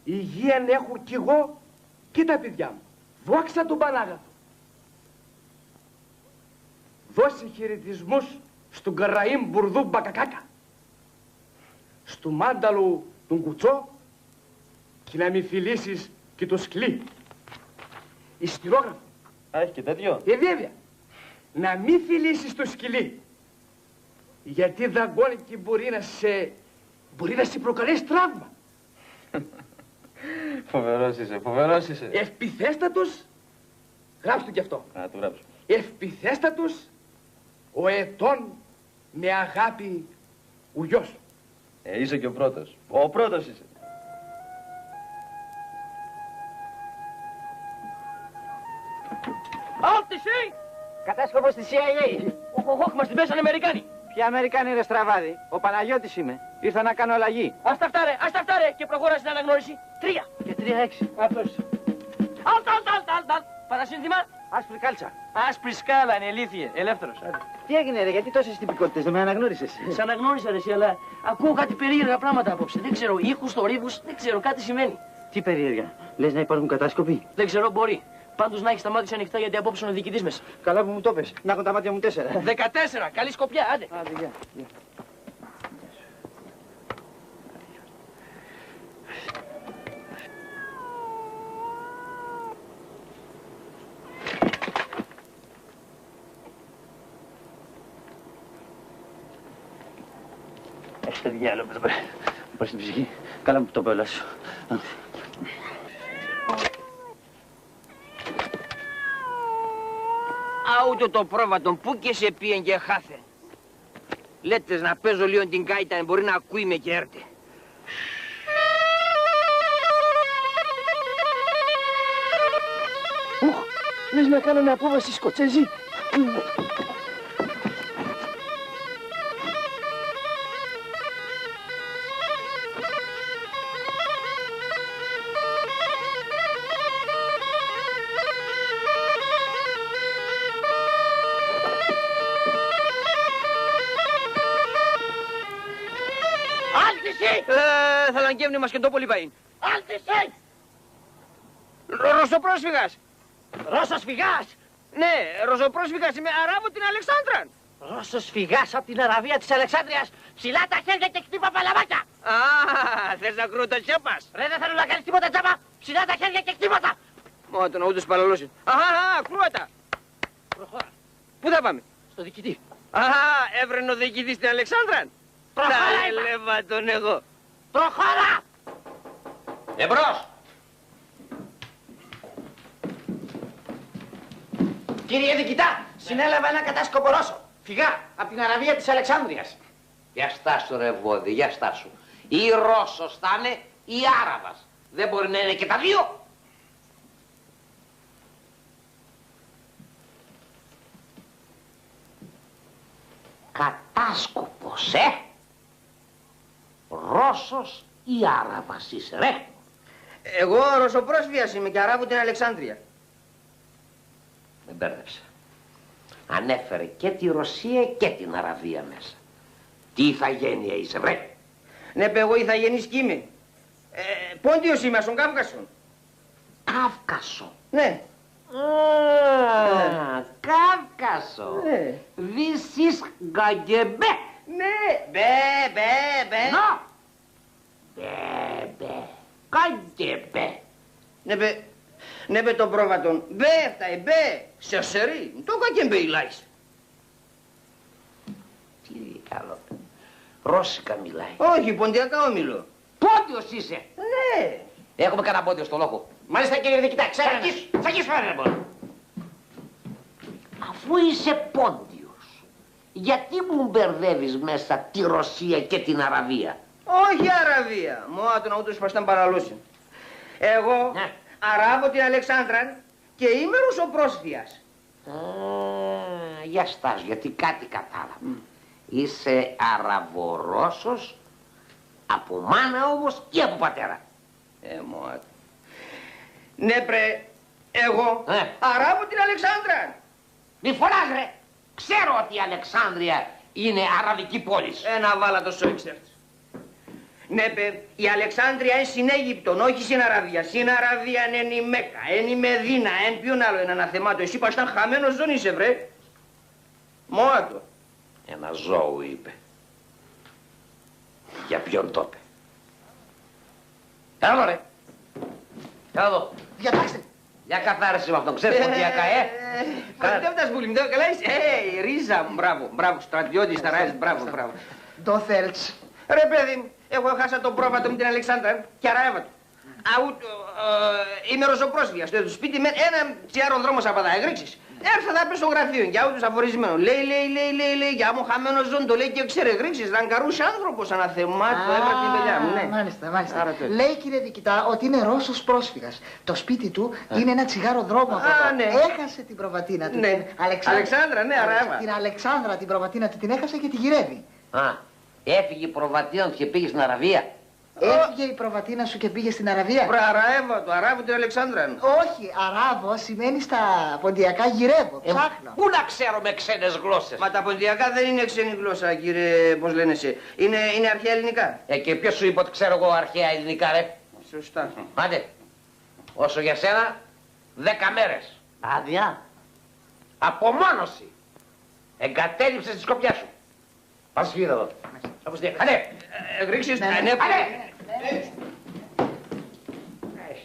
υγείαν έχω κι εγώ και τα παιδιά μου. Δόξα τον Πανάγαθο. Δώσε χαιρετισμούς στον Καραΐμ Μπουρδού Μπακακάκα, στο Μάνταλο τον Κουτσό και να μη φιλήσεις και το Σκλή. Ιστηρόγραφο. Έχει και τέτοιο. Βέβαια. Να μη φιλήσεις το Σκυλί. Γιατί δαγκώνει και μπορεί να σε προκαλέσει τραύμα. Φοβερός είσαι, φοβερός είσαι. Ευπιθέστατος, γράψτε το κι αυτό. Να το γράψω. Ευπιθέστατος, ο ετών με αγάπη ο γιος σου. Είσαι και ο πρώτος. Ο πρώτος είσαι. Halt εσύ! Κατάσκοπος της CIA. Όχι, μας την πέσανε Αμερικάνοι. Ποια Αμερικάνοι ρε στραβάδι. Ο Παναγιώτης είμαι. Ήρθα να κάνω αλλαγή. Ας τα φτάρε και προχώρα στην αναγνώριση. 3. Και 3-6. Αυτός. Αλτ. Παρασύνθημα. Άσπρη κάλτσα. Άσπρη σκάλα, ανελήθιε. Ελεύθερος. Άντε. Τι έγινε ρε, γιατί τόσες τυπικότητες, δεν με αναγνώρισες. Σ' αναγνώρισα ρε εσύ, αλλά ακούω κάτι περίεργα πράγματα απόψε. Δεν ξέρω, ήχους, θορύβους, δεν ξέρω, κάτι σημαίνει. Τι περίεργα. Λες να υπάρχουν κατάσκοποι. Δεν ξέρω, μπορεί. Πάντως να έχεις τα μάτια σου ανοιχτά γιατί απόψε είναι ο διοικητής μέσα. Καλά που μου το πες. Να έχουν τα μάτια μου 4. 14. Καλή σκοπιά, άντε. Γεια. Έχετε διάλογο εδώ πέρα. Μου πάρεις την ψυχή. Καλά που το πέλασω. Αούτο το πρόβατον, πού και σε πήγεν και χάθε. Λέτε να παίζω λίγο την κάιτα, μπορεί να ακούει με και έρτε. Λες να κάνανε απόβαση Σκοτσέζοι. Θα λαγκεύνει μας και το πολύ παΐν. Άλτισε! Ρωσοπρόσφυγας. Ρώσος φυγάς! Ναι, ρωσοπρόσφυγας είμαι, αράβω την Αλεξάνδρα. Ρώσος φυγάς από την Αραβία της Αλεξάνδρειας. Ψηλά τα χέρια και χτύπα παλαβάκια. Α, θες να κρούω το τσέπας. Ρε, δεν θέλω να κάνεις τίποτα τσάπα. Ψηλά τα χέρια και χτύπατα. Μόνο τον ούτως παραλώσει. Αχα, κρούατα. Προχώρα. Πού θα πάμε? Στο διοικητή. Αχα, έβρενε ο διοικητής στην Αλεξάνδρα. Προχώρα, Τα έλεβα τον εγώ. Προχώρα! Εμπρός. Κύριε Διοικητά, συνέλαβα ένα κατάσκοπο Ρώσο. Φυγά από την Αραβία της Αλεξάνδρειας. Για στάσου ρε Βόδι, για στάσου. Ή Ρώσος θα είναι ή Άραβας. Δεν μπορεί να είναι και τα δύο. Κατάσκοπος, Ρώσος ή Άραβας είσαι, ρε. Εγώ ρωσοπρόσφυγας είμαι και αράβω την Αλεξάνδρεια. Με μπέρδεψε. Ανέφερε και τη Ρωσία και την Αραβία μέσα. Τι ηθαγένεια είσαι, βρε. Ναι, παι, εγώ ηθαγενής κι είμαι. Πόντιος είμαι, στον Κάυκασο. Κάυκασο. Ναι. Κάυκασο. Ναι. This is Γκαγκεμπέ. Ναι, μπε. No. Μπε. Γκαγκεμπέ. Ναι, παι, τον πρόβατον. Μπε, φτάει, μπε. Σε σερί. Το Γκαγκεμπέ ηλάεις. Τι άλλο. Ρώσικα μιλάει. Όχι, ποντιακά ομιλώ. Πόντιος είσαι. Ναι. Έχουμε κανένα πόντιο στο λόγο. Μάλιστα κύριε Διοικητά, ξέρω. Θα αγγίσεις φέρε λοιπόν. Αφού είσαι πόντιος, γιατί μου μπερδεύεις μέσα τη Ρωσία και την Αραβία? Όχι Αραβία. Μόνο ούτως είπασταν παραλώσει. Εγώ αράβω την Αλεξάνδρα και είμαι ρωσοπρόσφυγας. Για στάς, γιατί κάτι κατάλαβα. Είσαι Αραβορώσος, από μάνα όμως ή από πατέρα? Μόνο. Ναι, πρε, εγώ αράβω την Αλεξάνδρα. Μη φωνάς ρε. Ξέρω ότι η Αλεξάνδρεια είναι αραβική πόλη. Ένα βάλα το σόιξερτ. Ναι, παι, η Αλεξάνδρεια είναι στην Αίγυπτον, όχι στην Αραβία. Στην Αραβία είναι η Μέκα, είναι η Μεδίνα, είναι ποιον άλλο είναι αναθεμάτο. Εσύ πας ήταν χαμένος ζώνη είσαι, βρε. Μότο. Ένα ζώο είπε. Για ποιον το είπε? Έλα εδώ ρε. Έλα εδώ. Διατάξτε. Για καθάρισε με αυτόν, ξέρεις ποντιακά, Φαντεύτας πουλί, καλά είσαι. Ρίζα, μπράβο, στρατιώτης, ταράζεις, μπράβο. Το θέλεις. Ρε παιδί μου, εγώ χάσα τον πρόβατο με την Αλεξάνδρα και αράβα του. Είμαι ρωσοπρόσφυγας, στο σπίτι με ένα τσιάρο δρόμος από τα εγρήξεις. Έρθα θα πει στο γραφείο για ούτως αφορισμένο. Λέει, για μου χαμένο ζών το λέει και ξέρε γρίξεις, ρανκαρούς άνθρωπος αναθεμάτου, έβρα την παιδιά μου, ναι. Μάλιστα. Λέει κύριε Δικητά ότι είναι Ρώσος πρόσφυγας. Το σπίτι του είναι ένα τσιγάρο δρόμο από εδώ. Ναι. Έχασε την προβατίνα του. Ναι. Αλεξάνδρα, ναι, Αράβα. Την Αλεξάνδρα την προβατίνα του την έχασε και τη γυρεύει. Α, έφυγε η προβατίνα του και πήγε στην Αραβία. Έφυγε η προβατίνα σου και πήγε στην Αραβία. Αραέβα, το Αράβο την Αλεξάνδρα. Όχι, Αράβο σημαίνει στα ποντιακά γυρεύω, ψάχνω. Πού να ξέρω με ξένες γλώσσες. Μα τα ποντιακά δεν είναι ξένη γλώσσα, κύριε, πώς λένε εσύ. Είναι αρχαία ελληνικά. Και ποιος σου είπε ότι ξέρω εγώ αρχαία ελληνικά, ρε. Σωστά. Άντε, όσο για σένα, 10 μέρες. Άδεια. Απομόνωση. Εγκατέλειψες τη σκοπιά σου. Πας φύγει εδώ. Άντε. Ρίξεις, ναι.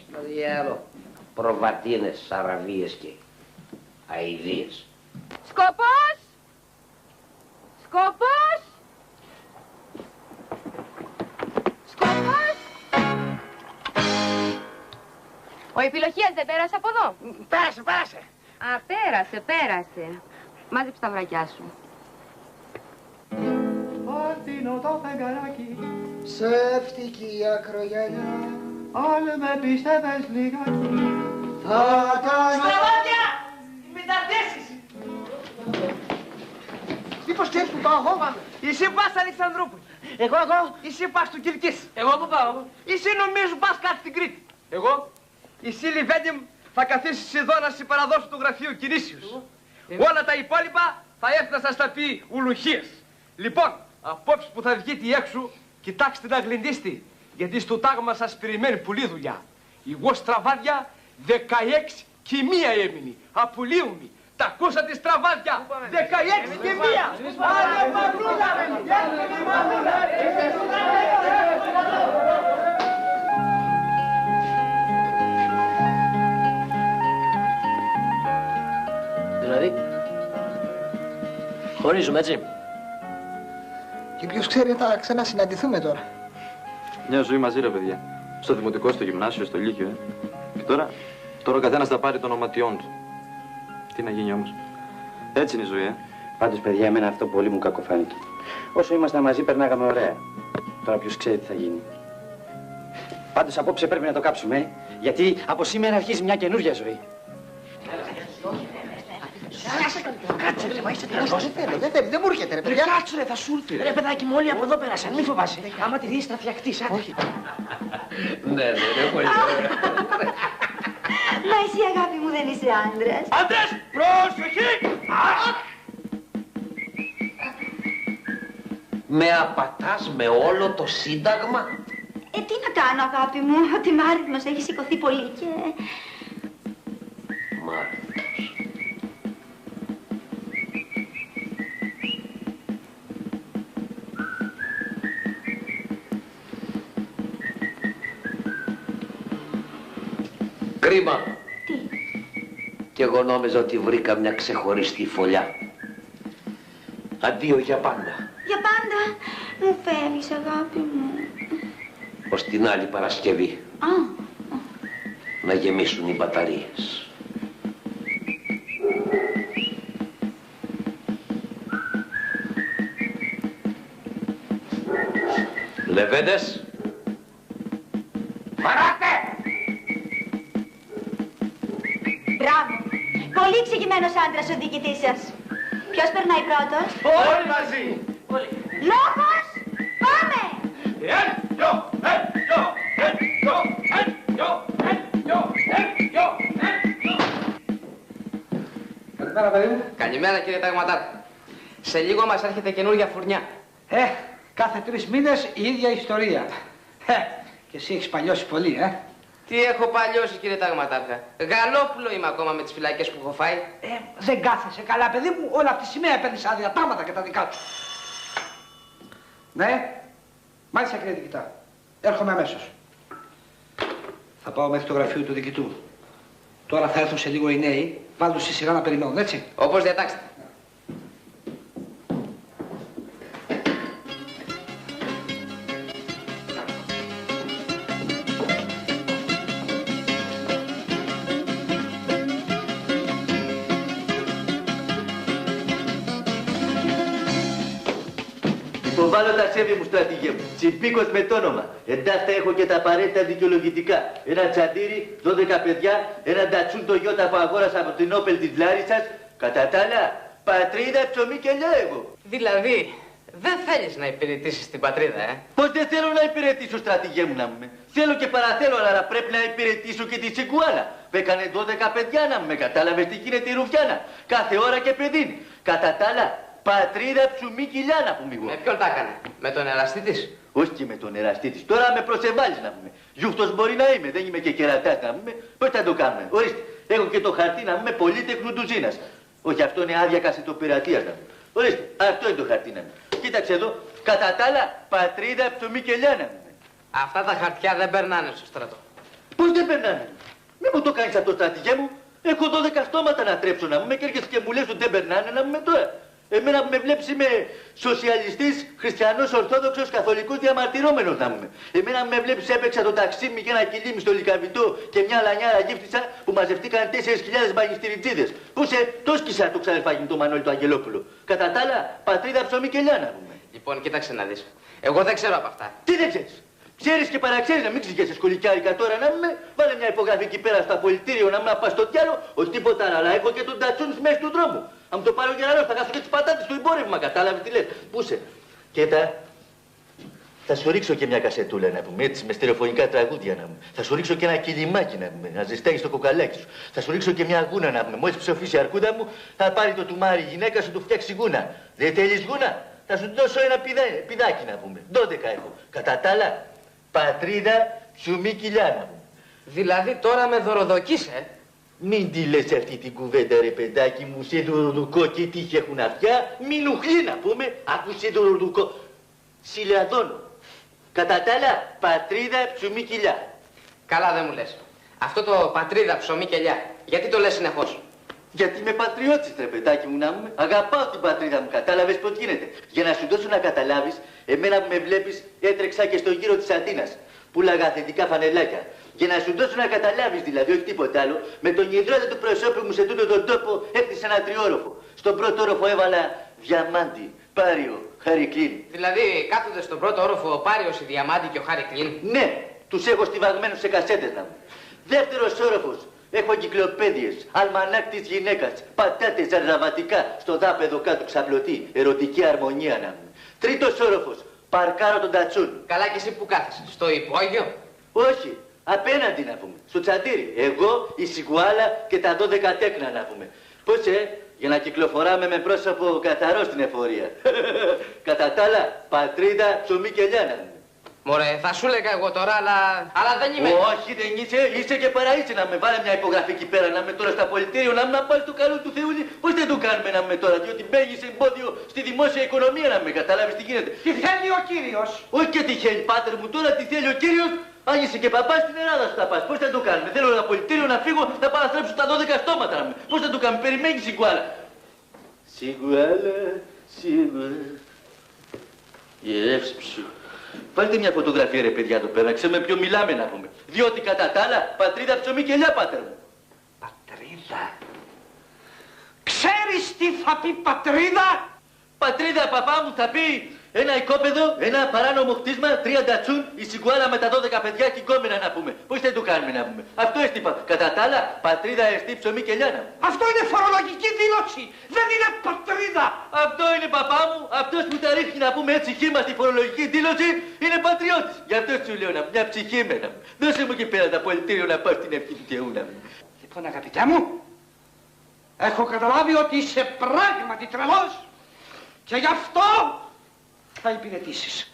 Στο διάλο. Προβατίνες, Αραβίες και αηδίες. Σκοπός! Σκοπός! Σκοπός! Ο επιλογίας δεν πέρασε από εδώ. Πέρασε. Α, πέρασε. Μάζεψε τα βρακιά σου. Φωτεινό το φεγγαράκι, ψεύτικη ακρογιαλιά, άλλο με πίστευες λιγάκι. Στραβάδια! Μην τα δέσεις! Μήπως ξέρεις που πάω εγώ? Εσύ πας Αλεξανδρούπολη. Εγώ. Εσύ πας του Κιλκής. Εγώ που πάω. Εσύ νομίζω πας κάτι στην Κρήτη. Εγώ. Εσύ Λιβέντη μου θα καθίσεις εδώ να σε παραδώσω το γραφείο κινήσεως. Όλα τα υπόλοιπα θα έρθει να σας τα πει Ουλουχίας. Λοιπόν, απόψε που θα βγείτε έξω, κοιτάξτε να γλυντήστε, γιατί στο τάγμα σας περιμένει πολλή δουλειά. Εγώ Στραβάδια 16 και 1 έμεινε. Απολύομαι. Τα ακούσατε Στραβάδια 16 και 1. Άντε μαγούλα! Έρχεται μαγούλα! Δηλαδή, χωρίζουμε έτσι. Και ποιος ξέρει θα ξανασυναντηθούμε τώρα. Μια ζωή μαζί ρε παιδιά. Στο δημοτικό, στο γυμνάσιο, στο λύκειο. Και τώρα ο καθένας θα πάρει των οματιών του. Τι να γίνει όμως. Έτσι είναι η ζωή, Πάντως, παιδιά, εμένα αυτό πολύ μου κακοφάνηκε. Όσο ήμασταν μαζί, περνάγαμε ωραία. Τώρα ποιος ξέρει τι θα γίνει. Πάντως, απόψε πρέπει να το κάψουμε, γιατί από σήμερα αρχίζει μια καινούργια ζωή. Κάτσε ρε, μα είσαι τρελός. Δεν θέλω, δεν μου έρχεται ρε παιδιά. Κάτσε ρε, θα σου έρθει. Ρε παιδάκι μου, όλοι από εδώ πέρασαν, μη φοβάσαι. Άμα τη δεις θα φτιαχτείς, όχι. Ναι, πολύ ωραία. Μα εσύ αγάπη μου δεν είσαι άντρας. Άντρας, πρόσεχε! Με απατάς με όλο το σύνταγμα. Τι να κάνω αγάπη μου, ο Τιμάρηθμος έχει σηκωθεί πολύ και... Μάρθος. Κρίμα. Τι? Κι εγώ νόμιζα ότι βρήκα μια ξεχωριστή φωλιά. Αντίο για πάντα. Για πάντα μου φεύγεις αγάπη μου. Ως την άλλη Παρασκευή. Να γεμίσουν οι μπαταρίες. Λεβέντες. Παράτε! Μπράβο! Πολύ εξηγημένος άντρας ο διοικητής σας. Ποιος περνάει πρώτος? Όλοι μαζί! Λόγος! Πάμε! Καλημέρα παιδί μου. Καλημέρα κύριε Ταγματάρχα. Σε λίγο μας έρχεται καινούργια φουρνιά. Κάθε 3 μήνες η ίδια ιστορία. Και εσύ έχεις παλιώσει πολύ, Τι έχω παλιώσει κύριε Ταγματάρχα. Γαλόπουλο είμαι ακόμα με τις φυλακές που έχω φάει. Δεν κάθεσαι καλά, παιδί μου. Όλα αυτή τη σημαία παίρνεις άδεια τάματα και τα δικά του. Ναι, μάλιστα κύριε διοικητά. Έρχομαι αμέσως. Θα πάω μέχρι το γραφείο του διοικητού. Τώρα θα έρθουν σε λίγο οι νέοι. Βάλτε στη σειρά να περιμένουν, έτσι. Όπως διατάξετε. βάλω τα σέβη μου, στρατηγέ μου. Τσιμπίκος με το όνομα. Εντάξει, έχω και τα απαραίτητα δικαιολογητικά. Ένα τσαντήρι, 12 παιδιά, ένα ντατσούν το γιώτα που αγόρασα από την Όπελ της Λάρισσας. Κατά τα άλλα, πατρίδα, ψωμί και ελιά εγώ. Δηλαδή, δεν θέλεις να υπηρετήσεις την πατρίδα, Πώς δεν θέλω να υπηρετήσω, στρατηγέ μου, να μου. Θέλω και παραθέλω, αλλά πρέπει να υπηρετήσω και τη Σιγκουάνα. Που έκανε 12 παιδιά, να μου, κατάλαβες τι γίνεται η Ρουφιάνα. Κάθε ώρα και παιδί. Κατά τα άλλα, πατρίδα, ψωμί και ελιά, να πούμε εγώ. Με ποιον τα έκανε, με τον εραστή της? Όχι και με τον εραστή της. Τώρα με προσεβάλλεις, να πούμε. Γιούφτος μπορεί να είμαι, δεν είμαι και κερατάς, να πούμε. Πώς θα το κάνουμε? Ορίστε, έχω και το χαρτί, να πούμε, πολύτεχνου ντουζίνας. Όχι, αυτό είναι άδεια κασετοπειρατείας, να πούμε. Ορίστε, αυτό είναι το χαρτί, να πούμε. Κοίταξε εδώ, κατά τα άλλα, πατρίδα, ψωμί και ελιά, να πούμε. Αυτά τα χαρτιά δεν περνάνε στο στρατό. Πώς δεν περνάνε? Μη μου το κάνεις αυτό, στρατηγέ μου. Έχω 12 στόματα να τρέψω, να πούμε, και έρχεσαι και μου λες ότι δεν περνάνε, να πούμε τώρα. Εμένα που με βλέπεις είμαι σοσιαλιστής, χριστιανός, ορθόδοξος, καθολικός διαμαρτυρόμενος, να πούμε. Εμένα που με βλέπεις έπαιξα το ταξίμι και ένα κυλίμι στο Λυκαβητό και μια λανιάρα γύφτησα που μαζευτήκαν 4.000 μπανιστηριτζίδες. Πού σε το σκίσα το ξαδερφάκι μου το Μανώλη του Αγγελόπουλο. Κατά τα άλλα, πατρίδα, ψωμί και ελιά, να πούμε. Λοιπόν, κοίταξε να δεις. Εγώ δεν ξέρω από αυτά. Τι δεν ξέρεις? Ξέρεις και παραξέρεις, να μην ξηγέσαι σκολικιάρικα τώρα, να πούμε. Βάλε μια υπογραφή εκεί πέρα στο απολυτήριο να μην πας στο διάλο. Όχι τίποτα άλλο, αλλά έχω και τον τατσούν στη μέση του δρόμου. Αν μου το πάρει ο γεραρός, θα χάσω και τις πατάτες στο εμπόρευμα, κατάλαβες τι λες. Πού σε? Κοίτα, θα σου ρίξω και μια κασετούλα, να πούμε, έτσι, με στερεοφωνικά τραγούδια, να πούμε. Θα σου ρίξω και ένα κιλιμάκι, να πούμε, να ζεσταίνεις το κοκαλάκι σου. Θα σου ρίξω και μια γούνα, να πούμε. Μόλις ψοφήσει η αρκούδα μου, θα πάρει το τουμάρι η γυναίκα σου, του φτιάξει γούνα. Δεν θέλεις γούνα? Θα σου δώσω ένα πηδάκι, να πούμε. 12 έχω. Κατά τα άλλα, πατρίδα, ψωμί και ελιά, να πούμε. Δηλαδή τώρα με δωροδοκείς, Μην τη λες αυτή την κουβέντα, ρε παιδάκι μου, σε δωροδοκό και τύχη έχουν αυτιά. Μην ουχλεί, να πούμε, άκουσε δωροδοκό. Συλλαδώνω. Κατά τα άλλα, πατρίδα, ψωμί και ελιά. Καλά δεν μου λες. Αυτό το πατρίδα, ψωμί και ελιά, γιατί το λες συνεχώς? Γιατί είμαι πατριώτης, ρε παιδάκι μου, να μου. Αγαπάω την πατρίδα μου, κατάλαβες πώς γίνεται. Για να σου δώσω να καταλάβεις, εμένα που με βλέπεις έτρεξα και στο γύρο της Αθήνας. Πούλαγα θετικά φανελάκια. Για να σου δώσω να καταλάβεις δηλαδή, όχι τίποτα άλλο, με τον υδρότα του προσώπου μου σε τούτο τον τόπο έκτισα ένα τριόροφο. Στον πρώτο όροφο έβαλα διαμάντι, πάριο, Χάρι Κλίν. Δηλαδή κάθονται στον πρώτο όροφο ο Πάριος, η Διαμάντι και ο Χάρι Κλίν. Ναι, τους έχω στιβαγμένους σε κασέτες, να μου. Δεύτερος όροφος, έχω εγκυκλοπαίδειες, αλμανάκ της γυναίκας, πατάτες ζαρζαβατικά, στο δάπεδο κάτω ξαπλωτή, ερωτική αρμονία, να μου. Τρίτος όροφος, παρκάρω τον τατσούν. Καλά και εσύ που κάθεσαι, στο υπόγειο? Όχι. Απέναντι, να πούμε, στο τσαντήρι. Εγώ, η Σιγκουάλα και τα 12 τέκνα, να πούμε. Πώς, για να κυκλοφοράμε με πρόσωπο καθαρό στην εφορία. Κατά τα άλλα, πατρίδα, ψωμί και ελιά, να πούμε. Μωρέ, θα σου έλεγα εγώ τώρα, αλλά δεν είμαι. Όχι, δεν είσαι, είσαι και παραείσαι να με βάλει μια υπογραφή εκεί πέρα, να με τώρα στα πολιτήριο, να με πάλι στο καλό του Θεού. Πώς δεν το κάνουμε να με τώρα, διότι μπαίνει σε εμπόδιο στη δημόσια οικονομία, να με καταλάβεις τι γίνεται. Τι θέλει ο κύριος? Όχι και τι θέλει, πάτερ μου, τώρα τι θέλει ο κύριος. Αν είσαι και παπάς στην Ελλάδα σου θα πας. Πώς θα το κάνουμε? Θέλω ένα πολιτήριο να φύγω να παραστρέψω τα 12 στόματα να μου. Πώς θα το κάνουμε? Περιμένει Σιγκουάλα. Σιγκουάλα, Σιγκουάλα. Γεύσου. Βάλτε μια φωτογραφία, ρε παιδιά, εδώ πέρα. Ξέρουμε ποιο μιλάμε, να πούμε. Διότι κατά τα άλλα, πατρίδα, ψωμί και ελιά, πάτερ μου. Πατρίδα. Ξέρεις τι θα πει πατρίδα? Πατρίδα, παπά μου, θα πει ένα οικόπεδο, ένα παράνομο χτίσμα, 3 ντατσούν, η Σιγκουάλα με τα 12 παιδιά και κόμενα, να πούμε. Πώς δεν το κάνουμε, να πούμε. Αυτό έστειπα. Κατά τα άλλα, πατρίδα, εστί, ψωμί και ελιά, να πούμε. Αυτό είναι φορολογική δήλωση. Δεν είναι πατρίδα. Αυτό είναι, παπά μου. Αυτός που τα ρίχνει, να πούμε έτσι, χήμα στη φορολογική δήλωση είναι πατριώτης. Γι' αυτό σου λέω, να πούμε, μια ψυχή με, να πούμε. Δώσε μου και πέρα τα πολιτήριο να πάω στην ευχή του Θεού, να πούμε. Λοιπόν, αγαπητέ μου, έχω καταλάβει ότι είσαι πράγματι τρελός και γι' αυτό θα υπηρετήσεις.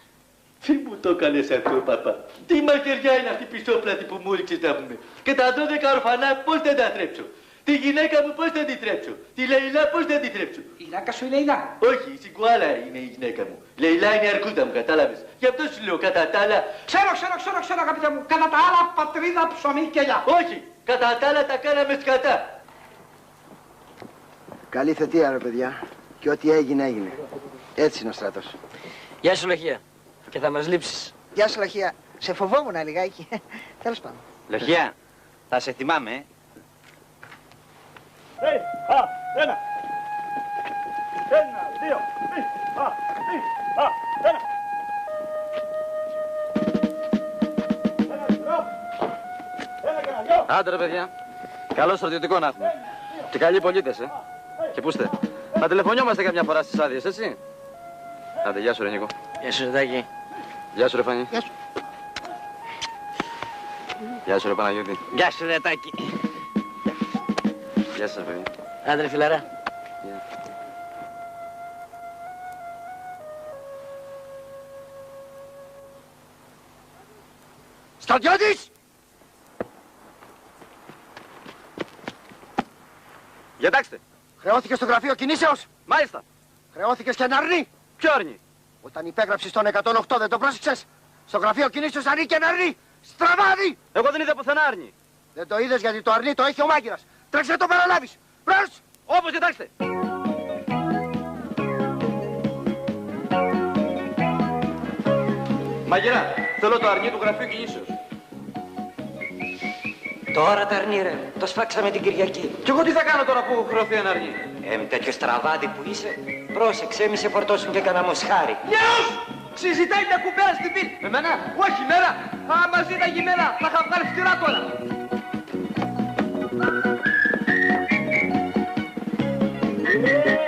Τι μου το έκανες αυτό, παπά? Τι μαχαιριά είναι αυτή η πισόπλατη που μου ρίξες, να πούμε. Και τα 12 ορφανά πώς δεν τα τρέψω. Τη γυναίκα μου πώς δεν τη τρέψω. Τη Λεϊλά πώς δεν τη τρέψω. Η γυναίκα σου η Λεϊλά? Όχι, η Σιγκουάλα είναι η γυναίκα μου. Λεϊλά είναι η αρκούδα μου, κατάλαβες. Γι' αυτό σου λέω, κατά τα άλλα. Ξέρω, αγαπητέ μου. Κατά τα άλλα, πατρίδα, ψωμί και ελιά. Όχι, κατά τα άλλα τα κάναμε σκατά. Καλή θετία, ρε παιδιά. Και ό,τι έγινε, έγινε. Έτσι είναι ο στρατός. Γεια σου, Λοχεία. Και θα μας λείψεις. Γεια σου, Λοχεία. Σε φοβόμουν λιγάκι. Τέλος πάντων. Λοχεία, θα σε θυμάμαι, Ένα, δύο, ένα. Άντε ρε παιδιά. Καλό στρατιωτικό να έχουμε. Και καλοί πολίτες, Και πού είστε. Να τηλεφωνιόμαστε καμιά φορά στις άδειες, έτσι. Άντε, γεια σου ρε Νίκο. Γεια σου Ζητάκη. Γεια σου ρε Φανή. Γεια σου. Γεια σου ρε Παναγιώτη. Γεια σου ρε Τάκη. Γεια σας παιδιά. Άντε ρε φιλαρά. Στρατιώτης! Κοιτάξτε. Χρεώθηκες στο γραφείο κινήσεως. Μάλιστα. Χρεώθηκες και ένα αρνί. Ποιο αρνί? Όταν υπέγραψες τον 108 δεν το πρόσεξες. Στο γραφείο κινήσεως ανήκει ένα αρνί. Στραβάδι! Εγώ δεν είδα πουθενά αρνί. Δεν το είδες γιατί το αρνί το έχει ο μάγειρας. Τρέξε να το παραλάβεις. Προς! Όπως κοιτάξτε. Μαγειρά, θέλω το αρνί του γραφείου κινήσεως. Τώρα τα αρνί ρε, το σφάξαμε την Κυριακή. Κι εγώ τι θα κάνω τώρα που έχω χρεωθεί ένα αρνί. Με τέτοιο στραβάδι που είσαι, πρόσεξε, μη σε φορτώσουν και κανένα μοσχάρι. Νέος! Συζητάει τα κουμπέρα στην πύλη. Εμένα? Όχι, μέρα. Άμα ζήταγε μέρα, θα είχα βγάλει φτυρά τώρα. Yeah.